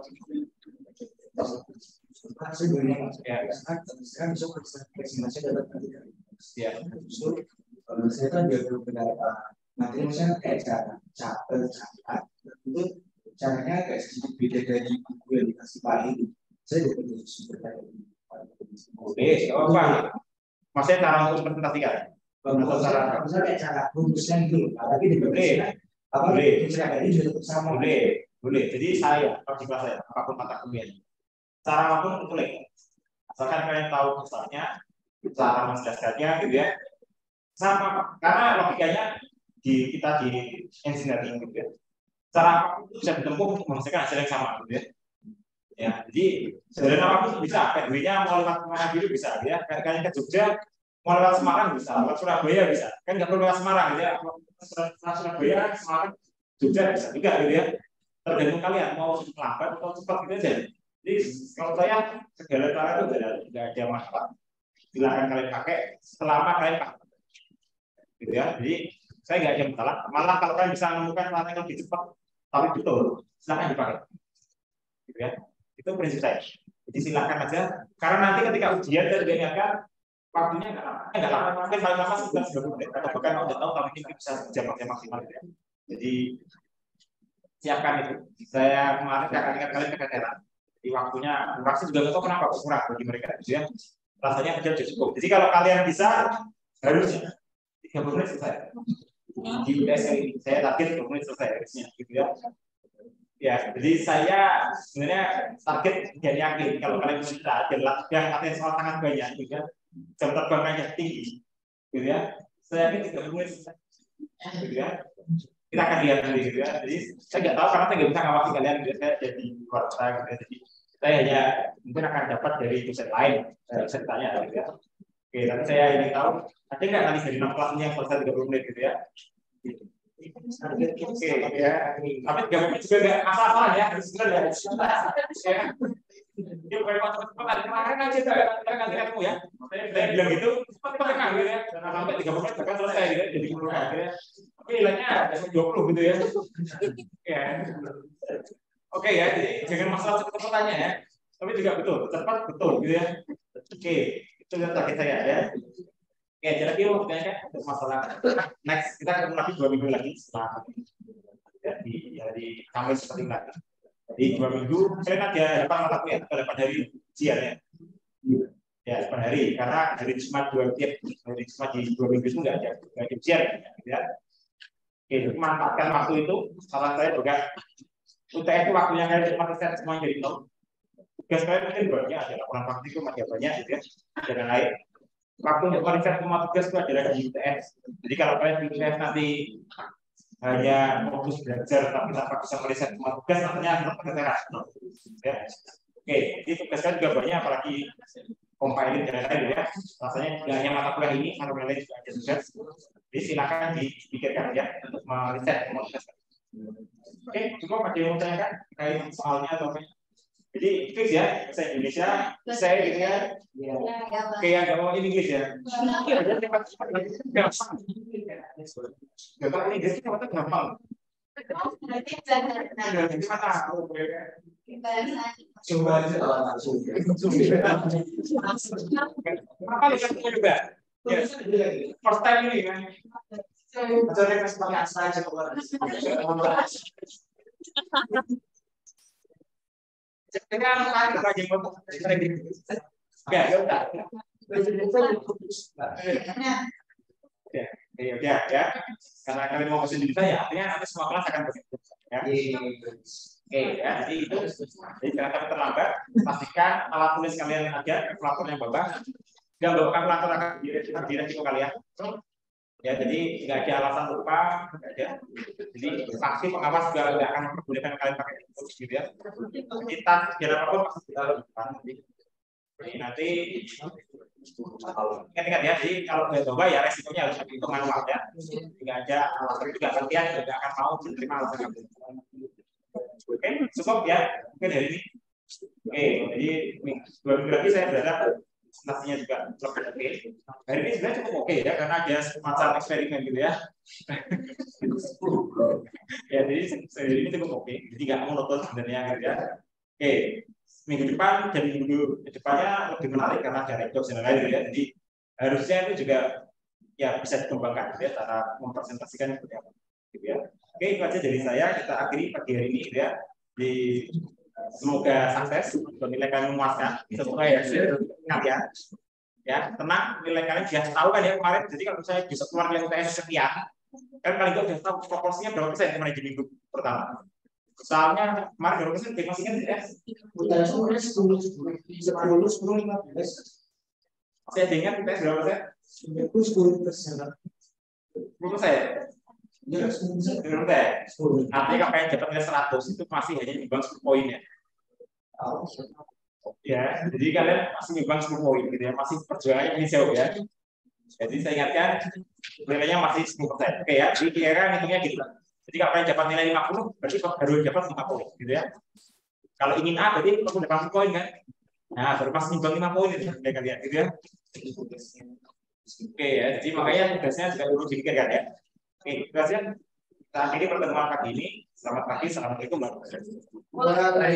ya, saya kan juga beberapa materi misalnya kayak cara itu caranya kayak sedikit beda dari buku yang dikasih Pak ini. Saya juga punya sumber daya. Oke, apa? Maksudnya cara untuk presentasikan? Atau cara misalnya kayak cara rumusnya gitu, tapi di boleh. Jadi saya kalau di kelas saya apapun mata kuliah, cara apapun boleh. Asalkan kalian tahu misalnya cara menjelaskannya gitu ya. Sama karena logikanya kita di engineering gitu ya. Cara apapun itu bisa ditempuh untuk menghasilkan hasil yang sama gitu ya. Ya, jadi sebenarnya apapun bisa. PDW-nya mau lewat mana biru bisa ya. Kalian ke Jogja mau lewat Semarang bisa, lewat Surabaya bisa. Kan nggak perlu lewat Semarang gitu ya. Surabaya, Semarang, Jogja bisa juga gitu ya. Tergantung kalian mau lambat atau cepat gitu aja. Jadi kalau saya segala cara itu tidak ada masalah. Silakan kalian pakai selama kalian pakai. Gitu ya. Jadi saya nggak ada masalah. Malah kalau kalian bisa menemukan cara yang lebih cepat tapi betul, silakan dipakai. Gitu ya. Itu prinsip saya. Jadi silakan aja. Karena nanti ketika ujian dan diingatkan waktunya nggak lama. Mungkin paling lama 9-10 menit atau bahkan udah tahu tapi mungkin bisa jam maksimal gitu ya. Jadi siapkan itu. Saya kemarin akan ingat kalian keteteran. Di waktunya kurang sih juga nggak tahu kenapa kurang bagi mereka gitu ya. Rasanya kerja cukup. Jadi kalau kalian bisa harusnya 30 menit selesai. Di UTS ini saya target 30 menit selesai harusnya gitu ya. Ya, jadi saya sebenarnya target dan yakin kalau kalian bisa latihan soal sangat banyak gitu ya. Jam terbangnya tinggi gitu ya. Saya yakin 30 menit selesai. Gitu ya. Kita akan lihat nanti gitu ya. Jadi saya nggak tahu karena saya nggak bisa ngawasi kalian gitu. Saya jadi luar biasa gitu ya. Jadi saya hanya mungkin akan dapat dari dosen lain saya tanya gitu ya. Oke, tapi saya ingin tahu ada nggak nanti dari 6 kelas ini yang selesai 30 menit gitu ya. Oke ya. Tapi 30 menit juga nggak asal-asalan ya. Harus benar ya. Dia bukan cepat kemarin aja kita ketemu ya. Saya bilang gitu cepat kan gitu ya. Sampai 30 menit bahkan selesai gitu ya. Jadi akhirnya tapi nilainya 20 gitu ya. Ya. Oke ya, jadi jangan masalah cepat-cepatannya ya. Tapi juga betul, cepat betul gitu ya. Oke, itu yang target saya ya. Oke, jadi kita waktunya kan untuk masalah next kita ketemu lagi 2 minggu lagi setelah ya, di Kamis seperti lagi. Di 2 minggu saya ada 8 mata kuliah, 8 hari ujian ya. Ya, 8 hari karena hari Jumat 2 tiap hari Jumat di 2 minggu itu nggak ada ujian ya. Oke, manfaatkan waktu itu. Saran saya juga UTS itu waktunya kalian cuma riset semua jadi tahu. Tugas kalian mungkin banyak, ada laporan praktikum ada banyak gitu ya. Dan lain. Waktu untuk riset semua tugas itu adalah di UTS. Jadi kalau kalian di UTS nanti hanya fokus belajar tapi tanpa bisa meriset semua tugas, nantinya tetap keteteran. Ya. Oke, jadi tugas kalian juga banyak, apalagi compiling dan lain-lain ya. Rasanya tidak hanya mata kuliah ini, mata kuliah lain juga ada tugas. Jadi silakan dipikirkan ya untuk meriset semua tugas. Oke, cukup ada yang mau tanyakan terkait soalnya atau apa? Jadi fix ya, bahasa Indonesia, saya gitu ya. Oke, yang nggak mau Inggris ya. Gampang Inggris itu apa gampang? Coba apa lu kan juga? First time ini kan. Jadi kan lagi ngomong ya. Karena kalian mau ke Indonesia ya, artinya nanti semua kelas akan begitu. Ya. Oke ya, jadi itu. Jadi jangan sampai terlambat. Pastikan alat tulis kalian ada, kalkulator yang bawah. Jangan bawa kalkulator akan di resiko kalian. Ya, jadi nggak ada alasan lupa, nggak ada. Jadi saksi pengawas juga nggak akan memperbolehkan kalian pakai itu, gitu ya. Kita biar apapun pasti kita lakukan nanti. Ingat ya, jadi kalau nggak coba ya resikonya harus dihitung manual ya. Nggak ada alasan juga kalian juga akan mau menerima alasan itu. Oke, cukup ya. Oke dari ini. Oke, jadi 2 minggu lagi saya berharap presentasinya juga lebih oke. Hari ini sebenarnya cukup oke ya, karena ada semacam eksperimen gitu ya. Ya, jadi seri ini cukup oke. Jadi nggak monoton sebenarnya gitu ya. Oke, minggu depan dan minggu depannya lebih menarik karena ada rektor dan lain-lain ya. Jadi harusnya itu juga ya bisa dikembangkan gitu ya, cara mempresentasikan seperti apa gitu ya. Oke, itu aja dari saya. Kita akhiri pagi hari ini gitu ya. Semoga sukses, nilai kalian memuaskan. Semoga ya kalian ya tenang, nilai kalian sudah tahu kan ya kemarin. Jadi kalau saya bisa keluar nilai UTS sekian, kan kalian sudah tahu proporsinya berapa persen kemarin di minggu pertama. Soalnya kemarin berapa persen? Masih kan ya? UTS 10, 15. Saya ingat UTS berapa persen? Itu 10%. 10%. Ya, 10%. Artinya kalau kalian dapat nilai 100 itu masih hanya imbang 10 poin ya. Ya, jadi kalian masih imbang 10 poin gitu ya, masih perjuangannya ini jauh ya. Jadi saya ingatkan nilainya masih 10%. Oke ya, jadi kira-kira hitungnya gitu. Jadi kalau kalian dapat nilai 50, berarti baru dapat 5 poin gitu ya. Kalau ingin A berarti perlu dapat 10 poin kan. Nah, baru pas imbang 5 poin itu ya kalian gitu ya. Oke ya, jadi makanya tugasnya juga perlu dipikirkan ya. Oke, tugasnya kita akhiri pertemuan pagi ini. Selamat pagi, assalamualaikum warahmatullahi wabarakatuh.